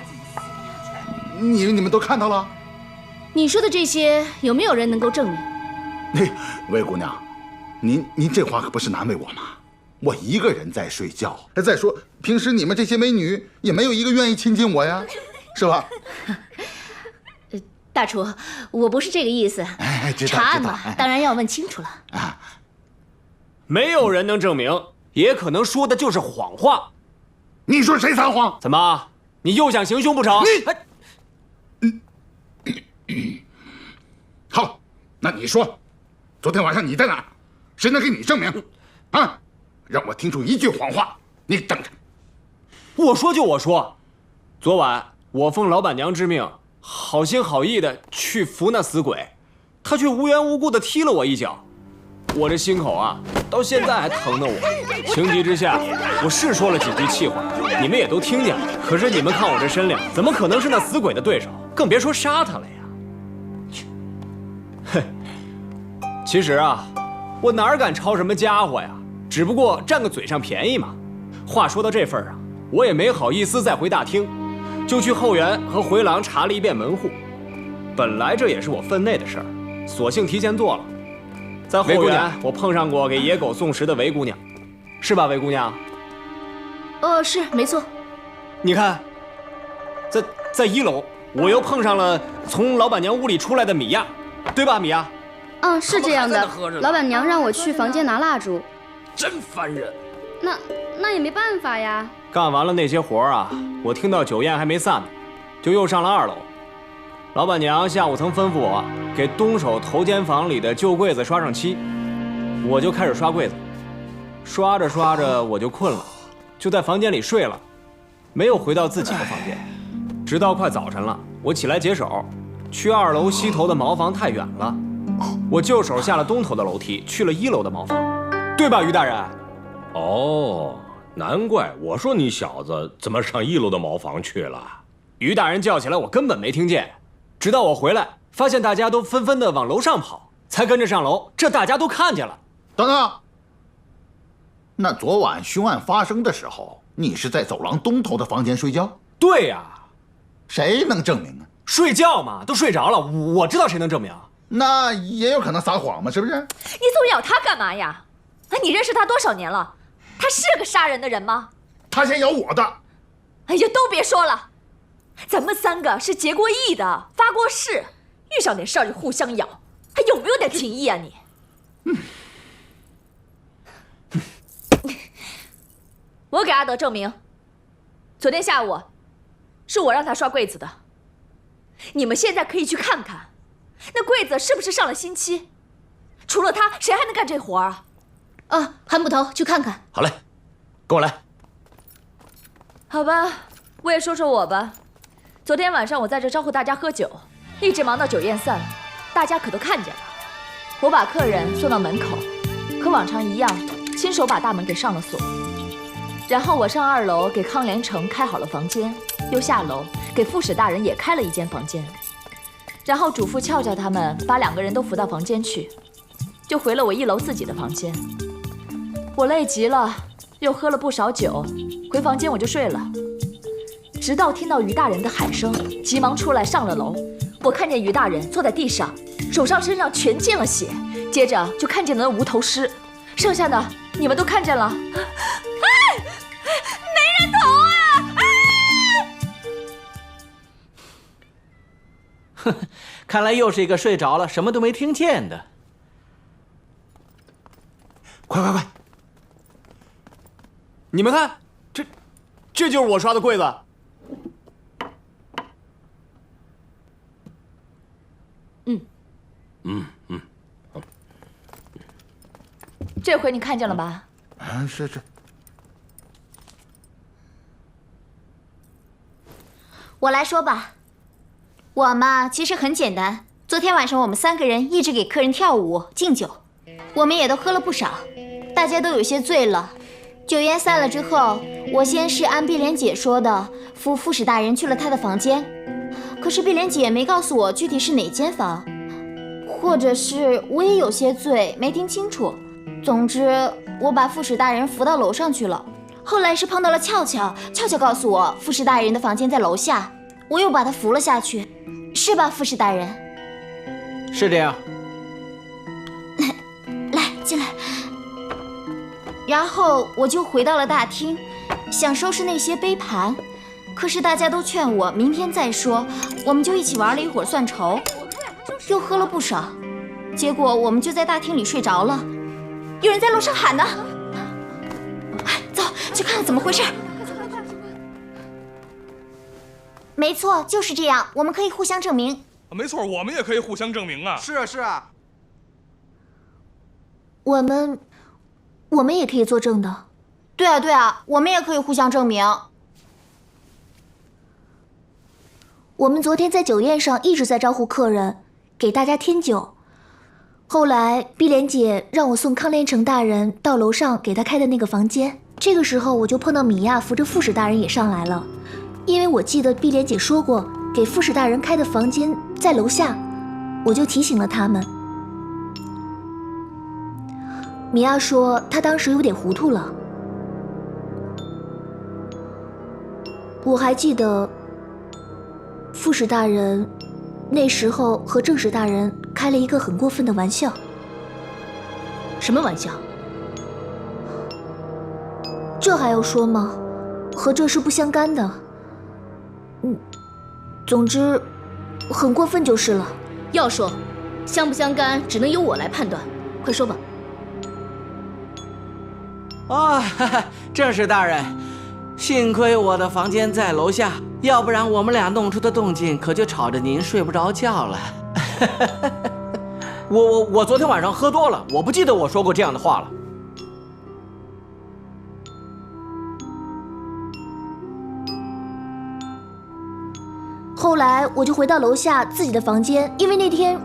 你们都看到了？
你说的这些有没有人能够证明？
魏姑娘，您这话可不是难为我吗？我一个人在睡觉。再说平时你们这些美女也没有一个愿意亲近我呀，是吧？
大厨，我不是这个意思。查案嘛，当然要问清楚了。啊，
没有人能证明，也可能说的就是谎话。
你说谁撒谎？
怎么，你又想行凶不成？
好，那你说，昨天晚上你在哪儿？谁能给你证明？啊，让我听出一句谎话，你等着。
我说就我说，昨晚我奉老板娘之命，好心好意的去扶那死鬼，他却无缘无故的踢了我一脚，我这心口啊，到现在还疼得我。情急之下，我是说了几句气话，你们也都听见了。可是你们看我这身量，怎么可能是那死鬼的对手？更别说杀他了呀！哼，其实啊，我哪敢抄什么家伙呀？只不过占个嘴上便宜嘛。话说到这份上，我也没好意思再回大厅。就去后园和回廊查了一遍门户，本来这也是我分内的事儿，索性提前做了。在后园，我碰上过给野狗送食的韦姑娘，是吧，韦姑娘？
是没错。
你看，在1楼，我又碰上了从老板娘屋里出来的米娅，对吧，米娅？
是这样的。老板娘让我去房间拿蜡烛，
真烦人。
那也没办法呀。
干完了那些活啊，我听到酒宴还没散呢，就又上了2楼。老板娘下午曾吩咐我给东手头间房里的旧柜子刷上漆，我就开始刷柜子。刷着刷着我就困了，就在房间里睡了，没有回到自己的房间。直到快早晨了，我起来解手，去2楼西头的茅房太远了，我就手下了东头的楼梯，去了1楼的茅房，对吧，于大人？
哦。难怪我说你小子怎么上1楼的茅房去了，
于大人叫起来，我根本没听见。直到我回来，发现大家都纷纷的往楼上跑，才跟着上楼。这大家都看见了。
等等，那昨晚凶案发生的时候，你是在走廊东头的房间睡觉？
对呀。
谁能证明啊？
睡觉嘛，都睡着了，我知道谁能证明？
那也有可能撒谎嘛，是不是？
你总咬他干嘛呀？你认识他多少年了？他是个杀人的人吗？
他先咬我的。
哎呀，都别说了，咱们3个是结过义的，发过誓，遇上点事儿就互相咬，还有没有点情义啊你？我给阿德证明，昨天下午是我让他刷柜子的。你们现在可以去看看，那柜子是不是上了新漆？除了他，谁还能干这活啊？
啊，韩捕头，去看看。
好嘞，跟我来。
好吧，我也说说我吧。昨天晚上我在这招呼大家喝酒，一直忙到酒宴散了，大家可都看见了。我把客人送到门口，和往常一样，亲手把大门给上了锁。然后我上2楼给康连成开好了房间，又下楼给副使大人也开了一间房间，然后嘱咐俏俏他们把2个人都扶到房间去，就回了我1楼自己的房间。我累极了，又喝了不少酒，回房间我就睡了。直到听到于大人的喊声，急忙出来上了楼。我看见于大人坐在地上，手上身上全溅了血，接着就看见了那无头尸，剩下的你们都看见了。哎，没人头啊！
哼，看来又是一个睡着了什么都没听见的。
快！
你们看，这就是我刷的柜子。
这回你看见了吧？
啊，是。
我来说吧，我嘛其实很简单。昨天晚上我们3个人一直给客人跳舞敬酒，我们也都喝了不少，大家都有些醉了。酒宴散了之后，我先是按碧莲姐说的扶副使大人去了他的房间，可是碧莲姐没告诉我具体是哪间房，或者是我也有些醉没听清楚。总之，我把副使大人扶到楼上去了。后来是碰到了俏俏，俏俏告诉我副使大人的房间在楼下，我又把他扶了下去，是吧，副使大人？
是这样。
来，进来。然后我就回到了大厅，想收拾那些杯盘，可是大家都劝我明天再说，我们就一起玩了一会儿算筹，又喝了不少，结果我们就在大厅里睡着了。有人在楼上喊呢，走去看看怎么回事。没错，就是这样，我们可以互相证明。
没错，我们也可以互相证明啊。
是啊。
我们也可以作证的。对啊，我们也可以互相证明。我们昨天在酒宴上一直在招呼客人，给大家添酒。后来碧莲姐让我送康连成大人到楼上给他开的那个房间，这个时候我就碰到米娅扶着副使大人也上来了，因为我记得碧莲姐说过给副使大人开的房间在楼下，我就提醒了他们。米娅说她当时有点糊涂了。我还记得副使大人那时候和正使大人开了一个很过分的玩笑。什么玩笑？这还要说吗？和这事不相干的。总之很过分就是了。
要说相不相干，只能由我来判断。快说吧。
正使大人，幸亏我的房间在楼下，要不然我们俩弄出的动静可就吵着您睡不着觉了。我昨天晚上喝多了，我不记得我说过这样的话了。
后来我就回到楼下自己的房间，因为那天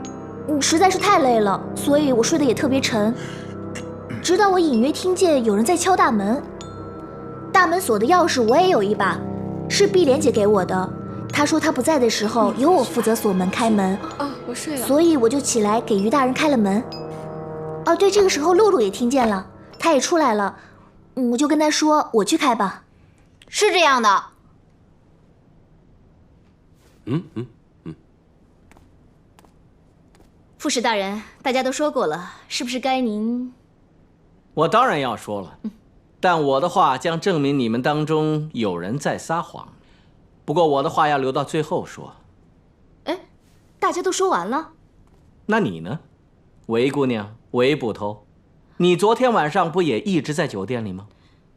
实在是太累了，所以我睡得也特别沉。直到我隐约听见有人在敲大门，大门锁的钥匙我也有一把，是碧莲姐给我的。他说他不在的时候，由我负责锁门开门。
哦，我睡了。
所以我就起来给于大人开了门。哦，对，这个时候露露也听见了，她也出来了。我就跟她说，我去开吧。
是这样的。
副使大人，大家都说过了，是不是该您？
我当然要说了，但我的话将证明你们当中有人在撒谎。不过我的话要留到最后说。
哎，大家都说完了。
那你呢，韦姑娘，韦捕头，你昨天晚上不也一直在酒店里吗？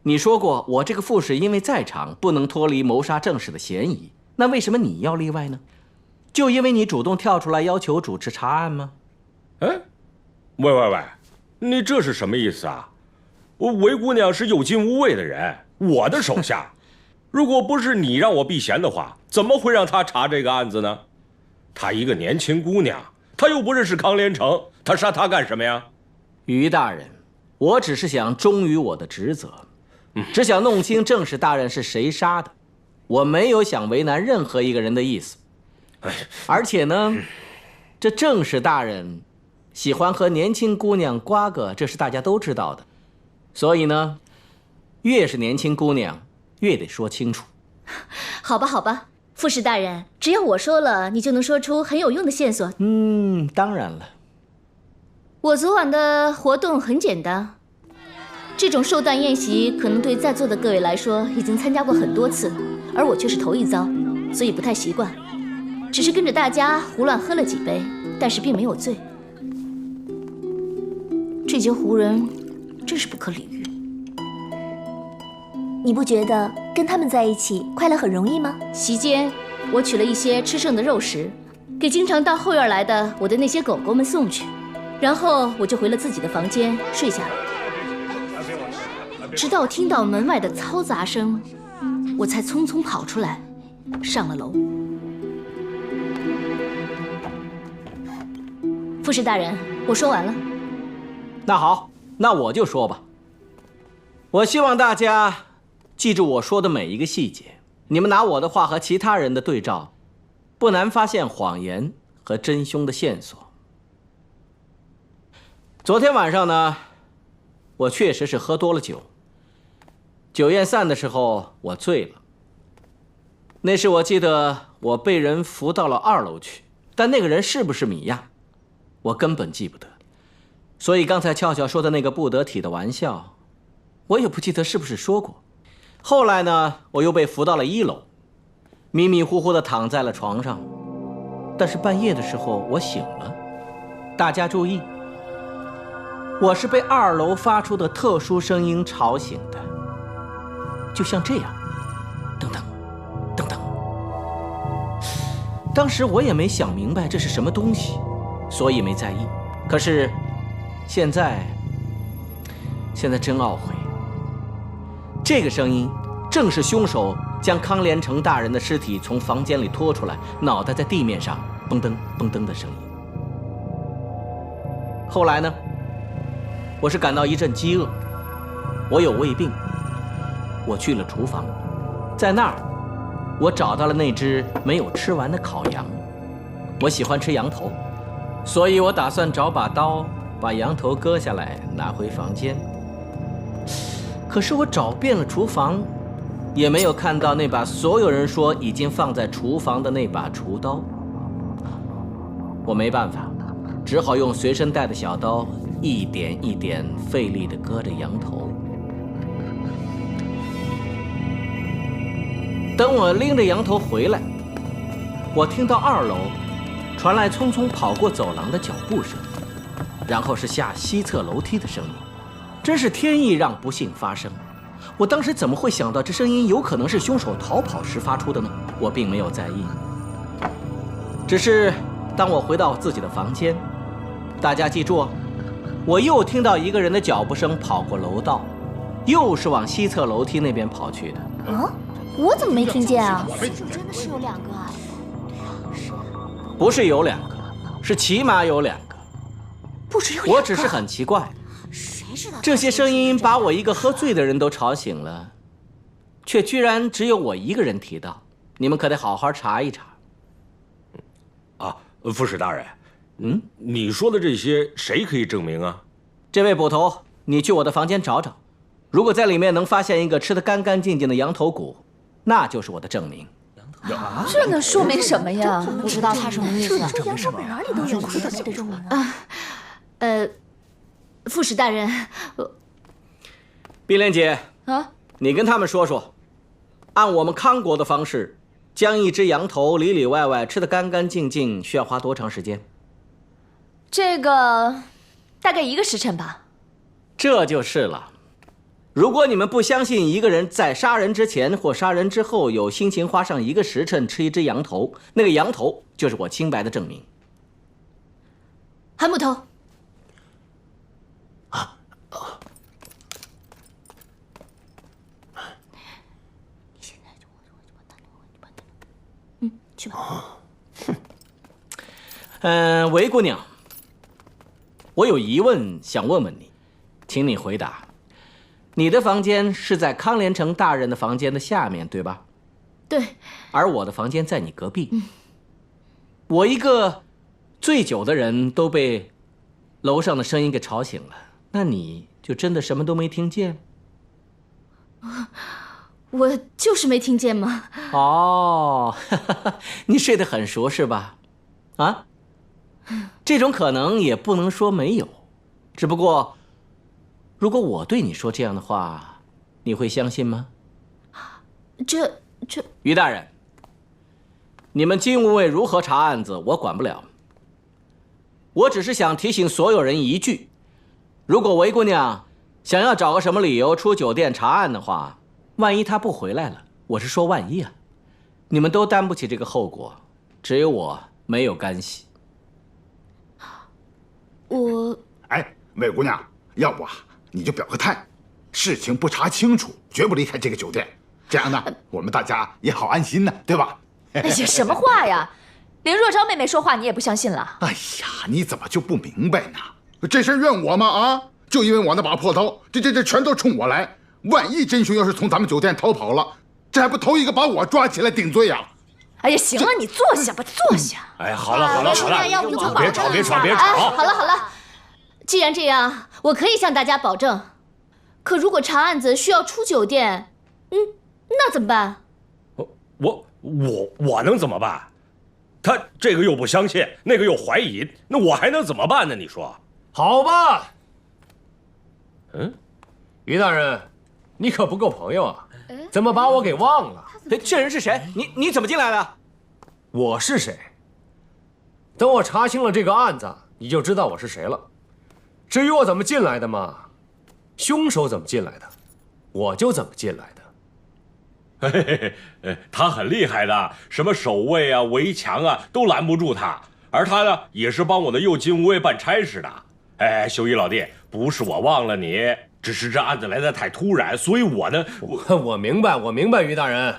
你说过我这个副使因为在场，不能脱离谋杀正史的嫌疑。那为什么你要例外呢？就因为你主动跳出来要求主持查案吗？
哎，喂，你这是什么意思啊？韦姑娘是有惊无畏的人，我的手下。如果不是你让我避嫌的话，怎么会让她查这个案子呢？她一个年轻姑娘，她又不认识康连成，她杀她干什么呀？
于大人，我只是想忠于我的职责，只想弄清正史大人是谁杀的，我没有想为难任何一个人的意思。而且呢，这正史大人喜欢和年轻姑娘瓜葛，这是大家都知道的。所以呢，越是年轻姑娘，越得说清楚。
好吧，副使大人，只要我说了，你就能说出很有用的线索。
当然了。
我昨晚的活动很简单，这种寿诞宴席可能对在座的各位来说已经参加过很多次，而我却是头一遭，所以不太习惯。只是跟着大家胡乱喝了几杯，但是并没有醉。这些胡人真是不可理喻。
你不觉得跟他们在一起快乐很容易吗？
席间，我取了一些吃剩的肉食，给经常到后院来的我的那些狗狗们送去，然后我就回了自己的房间睡下了。直到听到门外的嘈杂声，我才匆匆跑出来，上了楼。副使大人，我说完了。
那好，那我就说吧。我希望大家记住我说的每一个细节，你们拿我的话和其他人的对照，不难发现谎言和真凶的线索。昨天晚上呢，我确实是喝多了酒。酒宴散的时候，我醉了。那时我记得我被人扶到了2楼去，但那个人是不是米娅，我根本记不得。所以刚才俏俏说的那个不得体的玩笑，我也不记得是不是说过。后来呢，我又被扶到了1楼，迷迷糊糊地躺在了床上。但是半夜的时候我醒了。大家注意，我是被2楼发出的特殊声音吵醒的，就像这样，噔噔噔噔。当时我也没想明白这是什么东西，所以没在意。可是现在真懊悔。这个声音正是凶手将康连成大人的尸体从房间里拖出来，脑袋在地面上蹦噔蹦噔的声音。后来呢，我是感到一阵饥饿，我有胃病，我去了厨房，在那儿我找到了那只没有吃完的烤羊。我喜欢吃羊头，所以我打算找把刀把羊头割下来拿回房间。可是我找遍了厨房，也没有看到那把所有人说已经放在厨房的那把厨刀。我没办法，只好用随身带的小刀一点一点费力地割着羊头。等我拎着羊头回来，我听到2楼传来匆匆跑过走廊的脚步声，然后是下西侧楼梯的声音。真是天意让不幸发生。我当时怎么会想到这声音有可能是凶手逃跑时发出的呢？我并没有在意。只是当我回到自己的房间，大家记住，我又听到一个人的脚步声跑过楼道，又是往西侧楼梯那边跑去的。
我怎么没听见啊？
真的是有2个啊？
不是有2个，是起码有2个。
不止有2个。
我只是很奇怪，这些声音把我一个喝醉的人都吵醒了，却居然只有我一个人提到。你们可得好好查一查。
啊，副使大人，你说的这些谁可以证明啊？
这位捕头，你去我的房间找找，如果在里面能发现一个吃得干干净净的羊头骨，那就是我的证明。
这能说明什么呀？
不知道他什么意思。
羊头骨哪里都有，不怎么得证明啊？
副使大人，
碧莲姐
啊，
你跟他们说说，按我们康国的方式，将一只羊头里里外外吃得干干净净，需要花多长时间？
这个大概1个时辰吧。
这就是了。如果你们不相信一个人在杀人之前或杀人之后有心情花上1个时辰吃一只羊头，那个羊头就是我清白的证明。
韩捕头，
去吧。
韦姑娘，我有疑问想问问你，请你回答。你的房间是在康连成大人的房间的下面，对吧？
对。
而我的房间在你隔壁。我一个醉酒的人都被楼上的声音给吵醒了，那你就真的什么都没听见？
我就是没听见嘛。
哦，你睡得很熟是吧？啊？这种可能也不能说没有，只不过，如果我对你说这样的话，你会相信吗？
这……
于大人，你们警务卫如何查案子，我管不了。我只是想提醒所有人一句：如果韦姑娘想要找个什么理由出酒店查案的话，万一她不回来了，我是说万一啊，你们都担不起这个后果，只有我没有干系。
哎，韦姑娘，要不你就表个态，事情不查清楚，绝不离开这个酒店。这样呢，我们大家也好安心呢，对吧？
哎呀，什么话呀！连若昭妹妹说话你也不相信了？
哎呀，你怎么就不明白呢？这事怨我吗？啊，就因为我那把破刀，这全都冲我来。万一真凶要是从咱们酒店逃跑了，这还不头一个把我抓起来顶罪呀？
哎呀，行了，你坐下吧，坐下。
哎，好了，
要不就
别吵，别吵，别吵。
好了，既然这样，我可以向大家保证。可如果查案子需要出酒店，那怎么办？
我能怎么办？他这个又不相信，那个又怀疑，那我还能怎么办呢？你说？
好吧。于大人，你可不够朋友啊！怎么把我给忘了？
这人是谁？你怎么进来的？
我是谁？等我查清了这个案子，你就知道我是谁了。至于我怎么进来的嘛，凶手怎么进来的，我就怎么进来的。
他很厉害的，什么守卫啊、围墙啊，都拦不住他。而他呢，也是帮我的右警务卫办差事的。哎，修一老弟，不是我忘了你，只是这案子来得太突然，所以我呢，
我明白，于大人，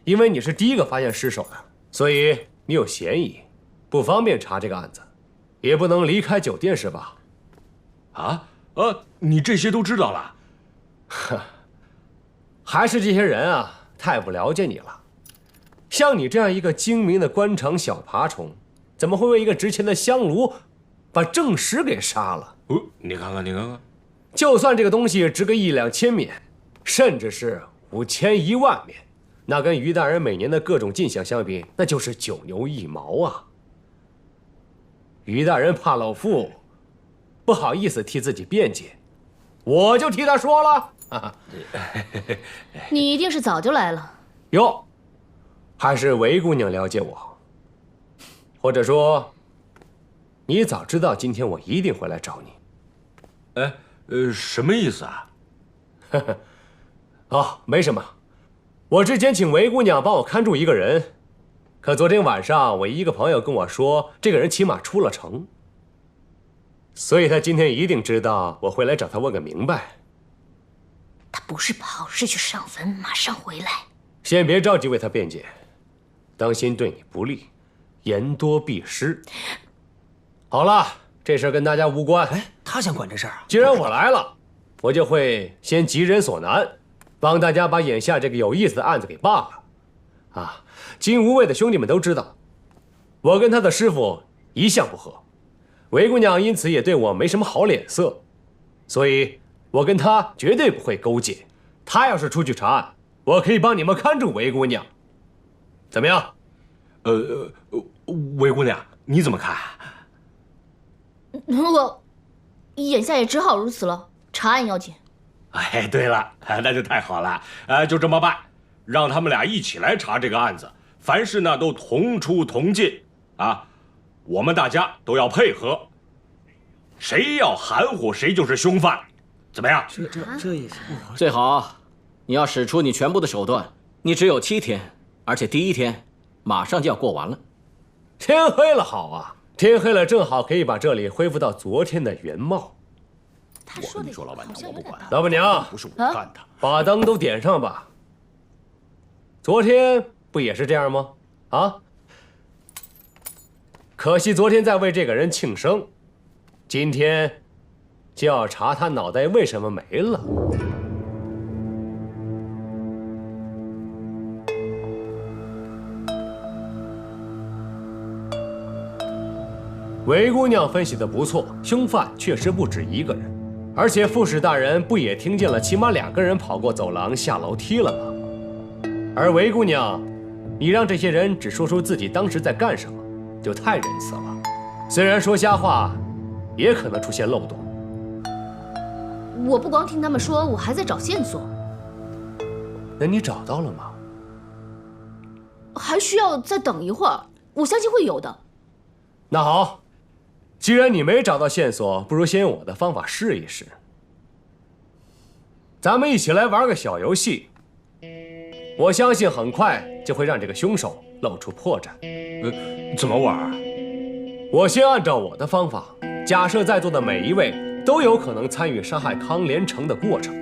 因为你是第一个发现尸首的，所以你有嫌疑，不方便查这个案子，也不能离开酒店，是吧？
你这些都知道了？
还是这些人啊，太不了解你了。像你这样一个精明的官场小爬虫，怎么会为一个值钱的香炉把正史给杀了？
你看看，
就算这个东西值个1两千冕，甚至是5000、1万冕，那跟于大人每年的各种进项相比，那就是9牛1毛啊！于大人怕老夫不好意思替自己辩解，我就替他说了。
你一定是早就来了。
哟，还是韦姑娘了解我，或者说，你早知道今天我一定会来找你。
什么意思啊？
没什么。我之前请韦姑娘帮我看住一个人，可昨天晚上我一个朋友跟我说，这个人骑马出了城，所以他今天一定知道我会来找他问个明白。
他不是跑，是去上坟，马上回来。
先别着急为他辩解，当心对你不利，言多必失。好了，这事儿跟大家无关。
他想管这事儿啊？
既然我来了，我就会先急人所难，帮大家把眼下这个有意思的案子给办了。啊，金无畏的兄弟们都知道，我跟他的师傅一向不和，韦姑娘因此也对我没什么好脸色，所以我跟他绝对不会勾结。他要是出去查案，我可以帮你们看住韦姑娘，怎么样？
韦姑娘，你怎么看？
我眼下也只好如此了，查案要紧。
哎，对了，那就太好了，就这么办，让他们俩一起来查这个案子，凡事呢都同出同进啊，我们大家都要配合，谁要含糊谁就是凶犯，怎么样？
这也行。最好你要使出你全部的手段，你只有7天，而且第1天马上就要过完了。
天黑了好啊，天黑了正好可以把这里恢复到昨天的原貌。
他说的
老板娘，我不管。
老板娘，
不是我干的，
把灯都点上吧。昨天不也是这样吗？啊？可惜昨天在为这个人庆生，今天就要查他脑袋为什么没了。韦姑娘分析的不错，凶犯确实不止一个人。而且副使大人不也听见了起码2个人跑过走廊下楼梯了吗？而韦姑娘，你让这些人只说出自己当时在干什么，就太仁慈了。虽然说瞎话，也可能出现漏洞。
我不光听他们说，我还在找线索。
那你找到了吗？
还需要再等一会儿，我相信会有的。
那好。既然你没找到线索，不如先用我的方法试一试。咱们一起来玩个小游戏，我相信很快就会让这个凶手露出破绽。
怎么玩？
我先按照我的方法，假设在座的每一位都有可能参与杀害康连成的过程。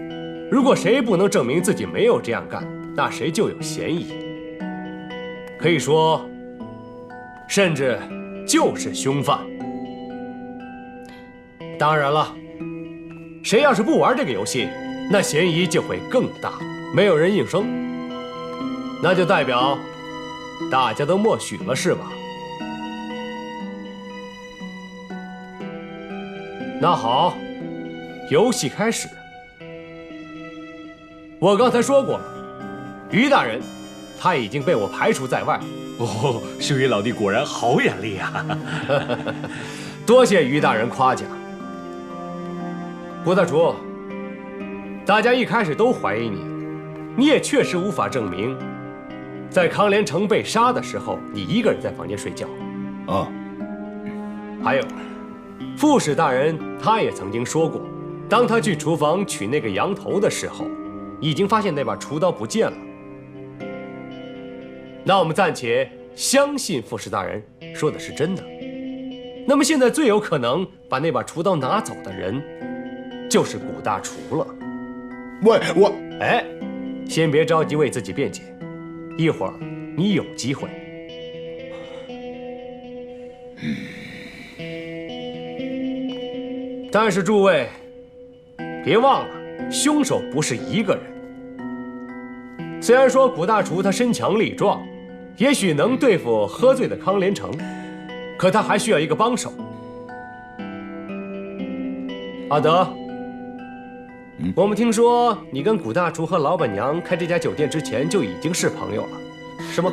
如果谁不能证明自己没有这样干，那谁就有嫌疑。可以说，甚至就是凶犯。当然了，谁要是不玩这个游戏，那嫌疑就会更大。没有人应声，那就代表大家都默许了，是吧？那好，游戏开始。我刚才说过了，于大人他已经被我排除在外。
哦，修一老弟果然好眼力啊！
多谢于大人夸奖。郭大厨，大家一开始都怀疑你，你也确实无法证明，在康连成被杀的时候，你一个人在房间睡觉。
啊，
还有，副使大人他也曾经说过，当他去厨房取那个羊头的时候，已经发现那把厨刀不见了。那我们暂且相信副使大人说的是真的。那么现在最有可能把那把厨刀拿走的人，就是古大厨了。
哎，
先别着急为自己辩解，一会儿你有机会。但是诸位，别忘了，凶手不是一个人。虽然说古大厨他身强力壮，也许能对付喝醉的康连成，可他还需要一个帮手。阿德，我们听说你跟古大厨和老板娘开这家酒店之前就已经是朋友了，是吗？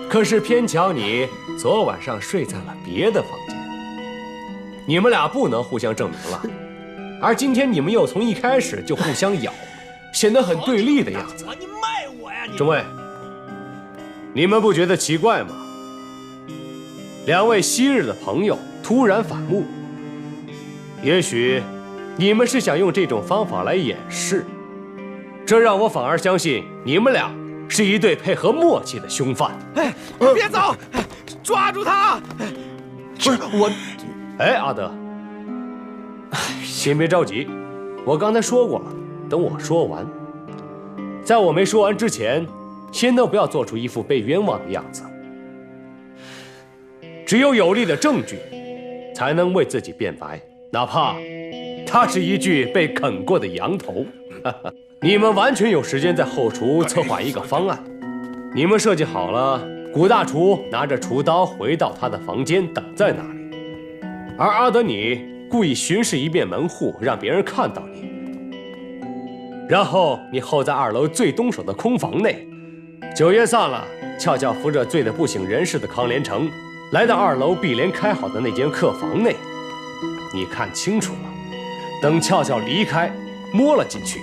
可是偏巧你昨晚上睡在了别的房间，你们俩不能互相证明了。而今天你们又从一开始就互相咬，显得很对立的样子。
你卖我呀！
众位，你们不觉得奇怪吗？2位昔日的朋友突然反目，也许你们是想用这种方法来掩饰，这让我反而相信你们俩是一对配合默契的凶犯。
哎，别走，抓住他！
不是我，
哎，阿德，先别着急，我刚才说过了，等我说完。在我没说完之前，先都不要做出一副被冤枉的样子。只有有力的证据，才能为自己辩白，哪怕它是一具被啃过的羊头。你们完全有时间在后厨策划一个方案。你们设计好了，古大厨拿着厨刀回到他的房间等在那里，而阿德你故意巡视一遍门户，让别人看到你。然后你候在2楼最东首的空房内，酒宴散了，俏俏扶着醉得不省人事的康连成，来到2楼碧莲开好的那间客房内。你看清楚了，等俏俏离开，摸了进去，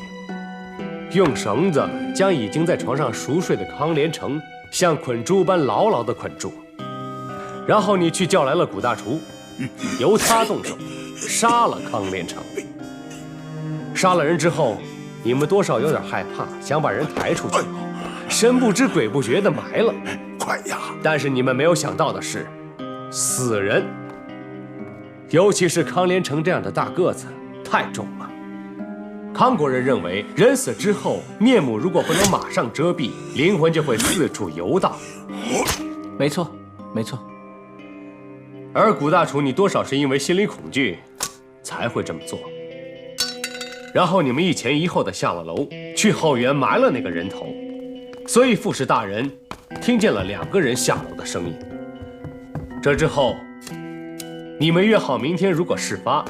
用绳子将已经在床上熟睡的康连成像捆猪般牢牢地捆住。然后你去叫来了古大厨，由他动手杀了康连成。杀了人之后，你们多少有点害怕，想把人抬出去，神不知鬼不觉地埋了。
快呀！
但是你们没有想到的是，死人，尤其是康连成这样的大个子，太重了。康国人认为，人死之后，面目如果不能马上遮蔽，灵魂就会四处游荡。
没错，没错。
而古大厨，你多少是因为心理恐惧，才会这么做。然后你们一前一后的下了楼，去后园埋了那个人头。所以副使大人听见了2个人下楼的声音。这之后，你们约好明天如果事发，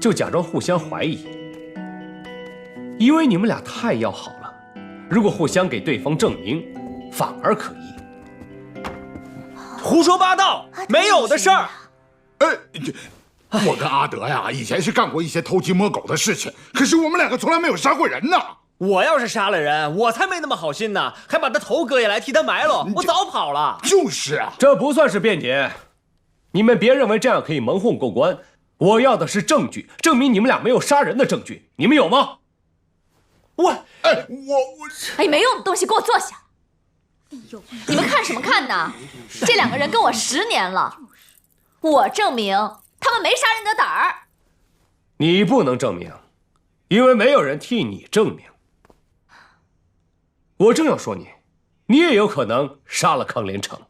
就假装互相怀疑，因为你们俩太要好了，如果互相给对方证明，反而可疑。
胡说八道，没有的事儿。
我跟阿德呀，以前是干过一些偷鸡摸狗的事情，可是我们2个从来没有杀过人呢。
我要是杀了人，我才没那么好心呢，还把他头割下来替他埋了，我早跑了。
就是啊，
这不算是辩解，你们别认为这样可以蒙混过关。我要的是证据，证明你们俩没有杀人的证据，你们有吗？
哎，没用的东西，给我坐下。你们看什么看呢？这2个人跟我10年了，我证明他们没杀人的胆儿。
你不能证明，因为没有人替你证明。我正要说你，你也有可能杀了康连成。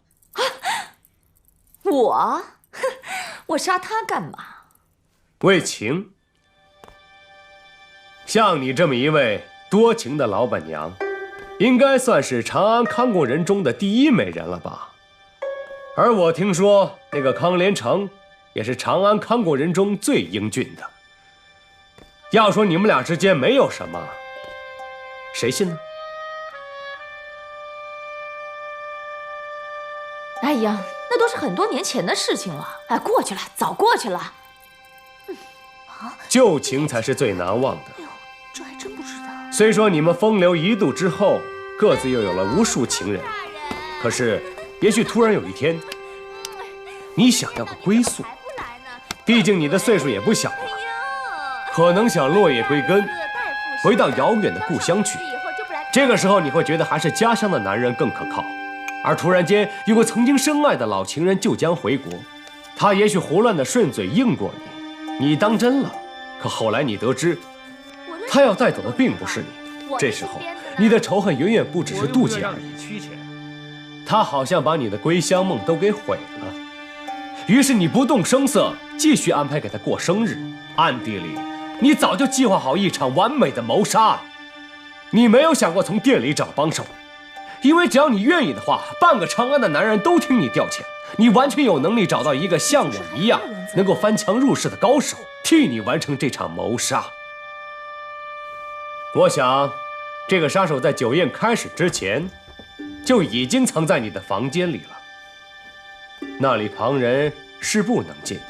我杀他干嘛？
为情。像你这么一位多情的老板娘，应该算是长安康国人中的第1美人了吧？而我听说那个康连成也是长安康国人中最英俊的。要说你们俩之间没有什么，谁信呢？
哎呀，那都是很多年前的事情了。哎，过去了，早过去了。
旧情才是最难忘的。
哎呦，这还真不知道。
虽说你们风流1度之后，各自又有了无数情人，可是也许突然有一天，你想要个归宿，毕竟你的岁数也不小了，可能想落叶归根，回到遥远的故乡去。这个时候你会觉得还是家乡的男人更可靠。而突然间有个曾经深爱的老情人就将回国，他也许胡乱的顺嘴应过你，你当真了。可后来你得知，他要带走的并不是你。这时候你的仇恨远远不只是妒忌而已。他好像把你的归乡梦都给毁了。于是你不动声色，继续安排给他过生日，暗地里你早就计划好一场完美的谋杀案。你没有想过从店里找帮手，因为只要你愿意的话，半个长安的男人都听你调遣。你完全有能力找到一个像我一样能够翻墙入室的高手，替你完成这场谋杀。我想，这个杀手在酒宴开始之前，就已经藏在你的房间里了，那里旁人是不能进的。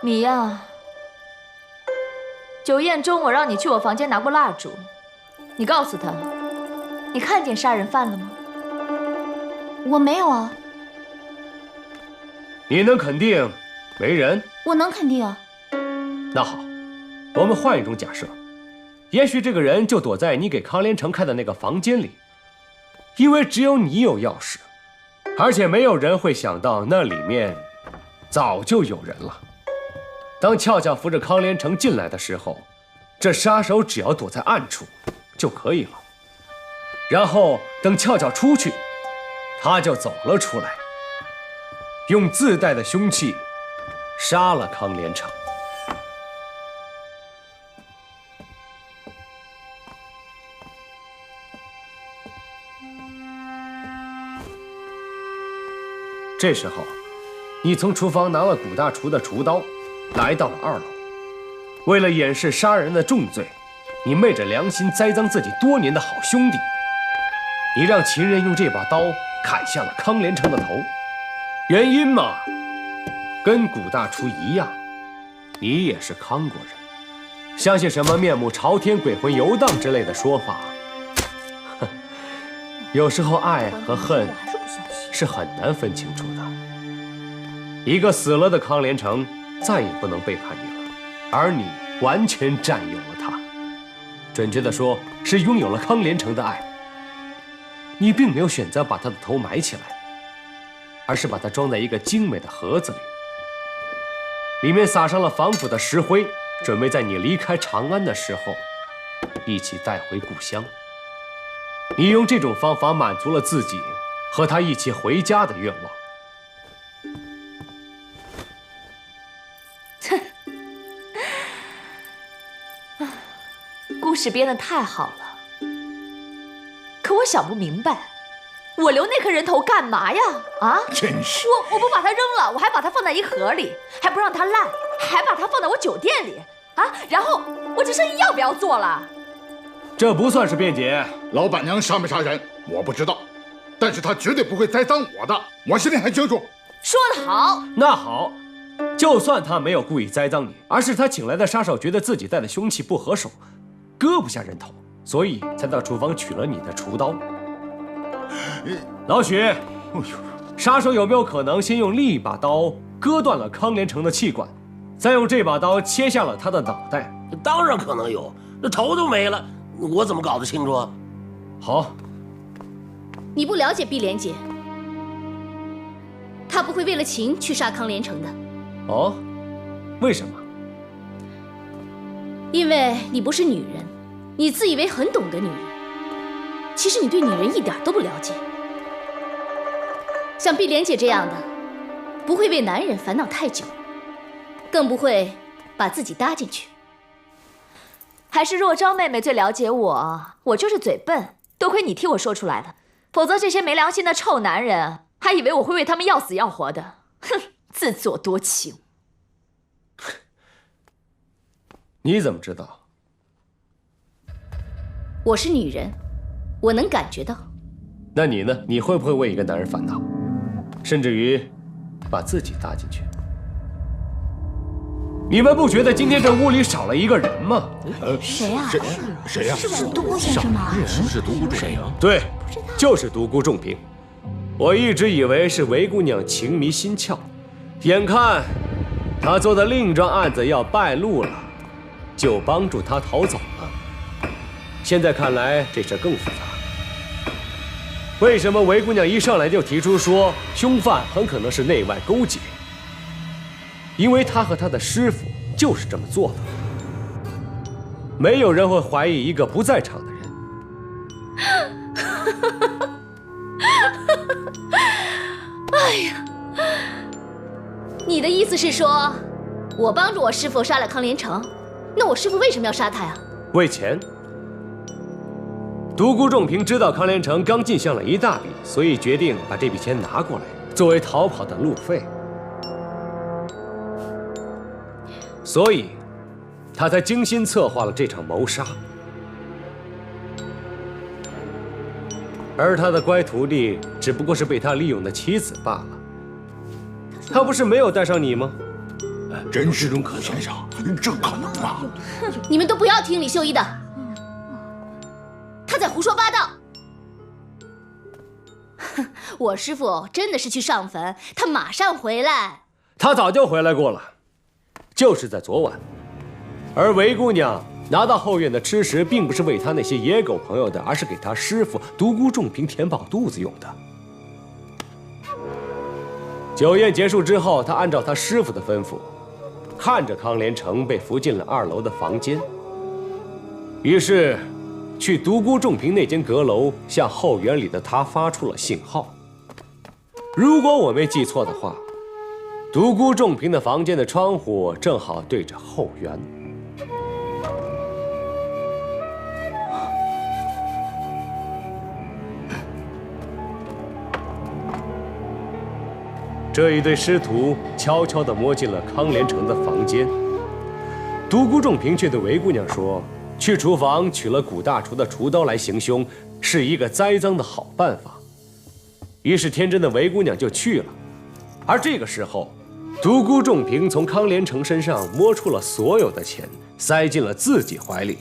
米呀，酒宴中我让你去我房间拿过蜡烛，你告诉他，你看见杀人犯了吗？
我没有啊。
你能肯定没人？
我能肯定啊。
那好，我们换一种假设，也许这个人就躲在你给康连成开的那个房间里，因为只有你有钥匙，而且没有人会想到那里面早就有人了。当俏俏扶着康连成进来的时候，这杀手只要躲在暗处就可以了。然后等俏俏出去，他就走了出来。用自带的凶器杀了康连成。这时候，你从厨房拿了古大厨的厨刀，来到了2楼。为了掩饰杀人的重罪，你昧着良心栽赃自己多年的好兄弟。你让秦人用这把刀砍下了康连成的头，原因嘛，跟古大厨一样，你也是康国人。相信什么面目朝天、鬼魂游荡之类的说法，哼，有时候爱和恨是很难分清楚的。一个死了的康连成再也不能背叛你了，而你完全占有了他。准确的说，是拥有了康连成的爱。你并没有选择把他的头埋起来，而是把它装在一个精美的盒子里，里面撒上了防腐的石灰，准备在你离开长安的时候一起带回故乡。你用这种方法满足了自己和他一起回家的愿望。
故事编得太好了，可我想不明白，我留那颗人头干嘛呀？啊，
真是！
我不把它扔了，我还把它放在一盒里，还不让它烂，还把它放在我酒店里啊！然后我这生意要不要做了？
这不算是辩解。
老板娘杀没杀人我不知道，但是她绝对不会栽赃我的，我心里很清楚。
说得好。
那好，就算他没有故意栽赃你，而是他请来的杀手觉得自己带的凶器不合手，割不下人头，所以才到厨房取了你的厨刀。老许，杀手有没有可能先用另一把刀割断了康连成的气管，再用这把刀切下了他的脑袋？
当然可能有，那头都没了，我怎么搞得清楚啊？
好，
你不了解碧莲姐，她不会为了情去杀康连成的。
哦，为什么？
因为你不是女人，你自以为很懂得女人，其实你对女人一点都不了解。像碧莲姐这样的，不会为男人烦恼太久，更不会把自己搭进去。
还是若昭妹妹最了解我，我就是嘴笨，多亏你替我说出来了，否则这些没良心的臭男人还以为我会为他们要死要活的。哼，自作多情。
你怎么知道？
我是女人，我能感觉到。
那你呢？你会不会为一个男人烦恼，甚至于把自己搭进去？你们不觉得今天这屋里少了一个人吗？
谁啊？
谁呀？
是独孤先生吗？
是独孤谁呀？
对，就是独孤仲平。我一直以为是韦姑娘情迷心窍，眼看她做的另一桩案子要败露了，就帮助她逃走了。现在看来这事更复杂。为什么韦姑娘一上来就提出说凶犯很可能是内外勾结？因为她和她的师傅就是这么做的。没有人会怀疑一个不在场的人。
哎呀，你的意思是说，我帮助我师傅杀了康连成，那我师傅为什么要杀他呀？
为钱。独孤仲平知道康连成刚进项了一大笔，所以决定把这笔钱拿过来，作为逃跑的路费。所以，他才精心策划了这场谋杀。而他的乖徒弟只不过是被他利用的棋子罢了。他不是没有带上你吗？
真是种可能，先生，这可能吗？
你们都不要听李秀一的，他在胡说八道。我师傅真的是去上坟，他马上回来。
他早就回来过了，就是在昨晚。而韦姑娘拿到后院的吃食，并不是为她那些野狗朋友的，而是给她师傅独孤仲平填饱肚子用的。酒宴结束之后，她按照她师傅的吩咐，看着康连成被扶进了2楼的房间，于是去独孤仲平那间阁楼，向后园里的他发出了信号。如果我没记错的话，独孤仲平的房间的窗户正好对着后园。这一对师徒悄悄地摸进了康连成的房间。独孤仲平却对韦姑娘说：“去厨房取了古大厨的厨刀来行凶，是一个栽赃的好办法。”于是天真的韦姑娘就去了。而这个时候，独孤仲平从康连成身上摸出了所有的钱，塞进了自己怀里。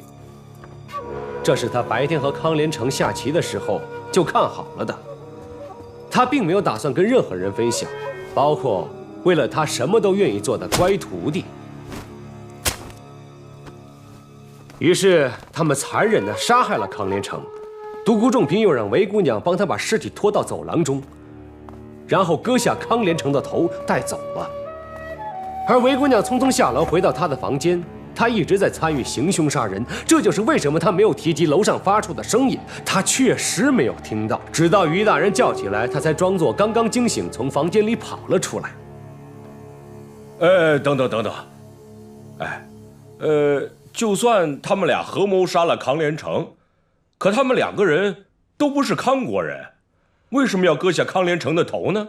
这是他白天和康连成下棋的时候就看好了的，他并没有打算跟任何人分享，包括为了他什么都愿意做的乖徒弟。于是他们残忍地杀害了康连成，独孤仲平又让韦姑娘帮他把尸体拖到走廊中，然后割下康连成的头带走了。而韦姑娘匆匆下楼回到她的房间，她一直在参与行凶杀人，这就是为什么她没有提及楼上发出的声音，她确实没有听到，直到于大人叫起来，她才装作刚刚惊醒，从房间里跑了出来。
等等，就算他们俩合谋杀了康连成，可他们两个人都不是康国人，为什么要割下康连成的头呢？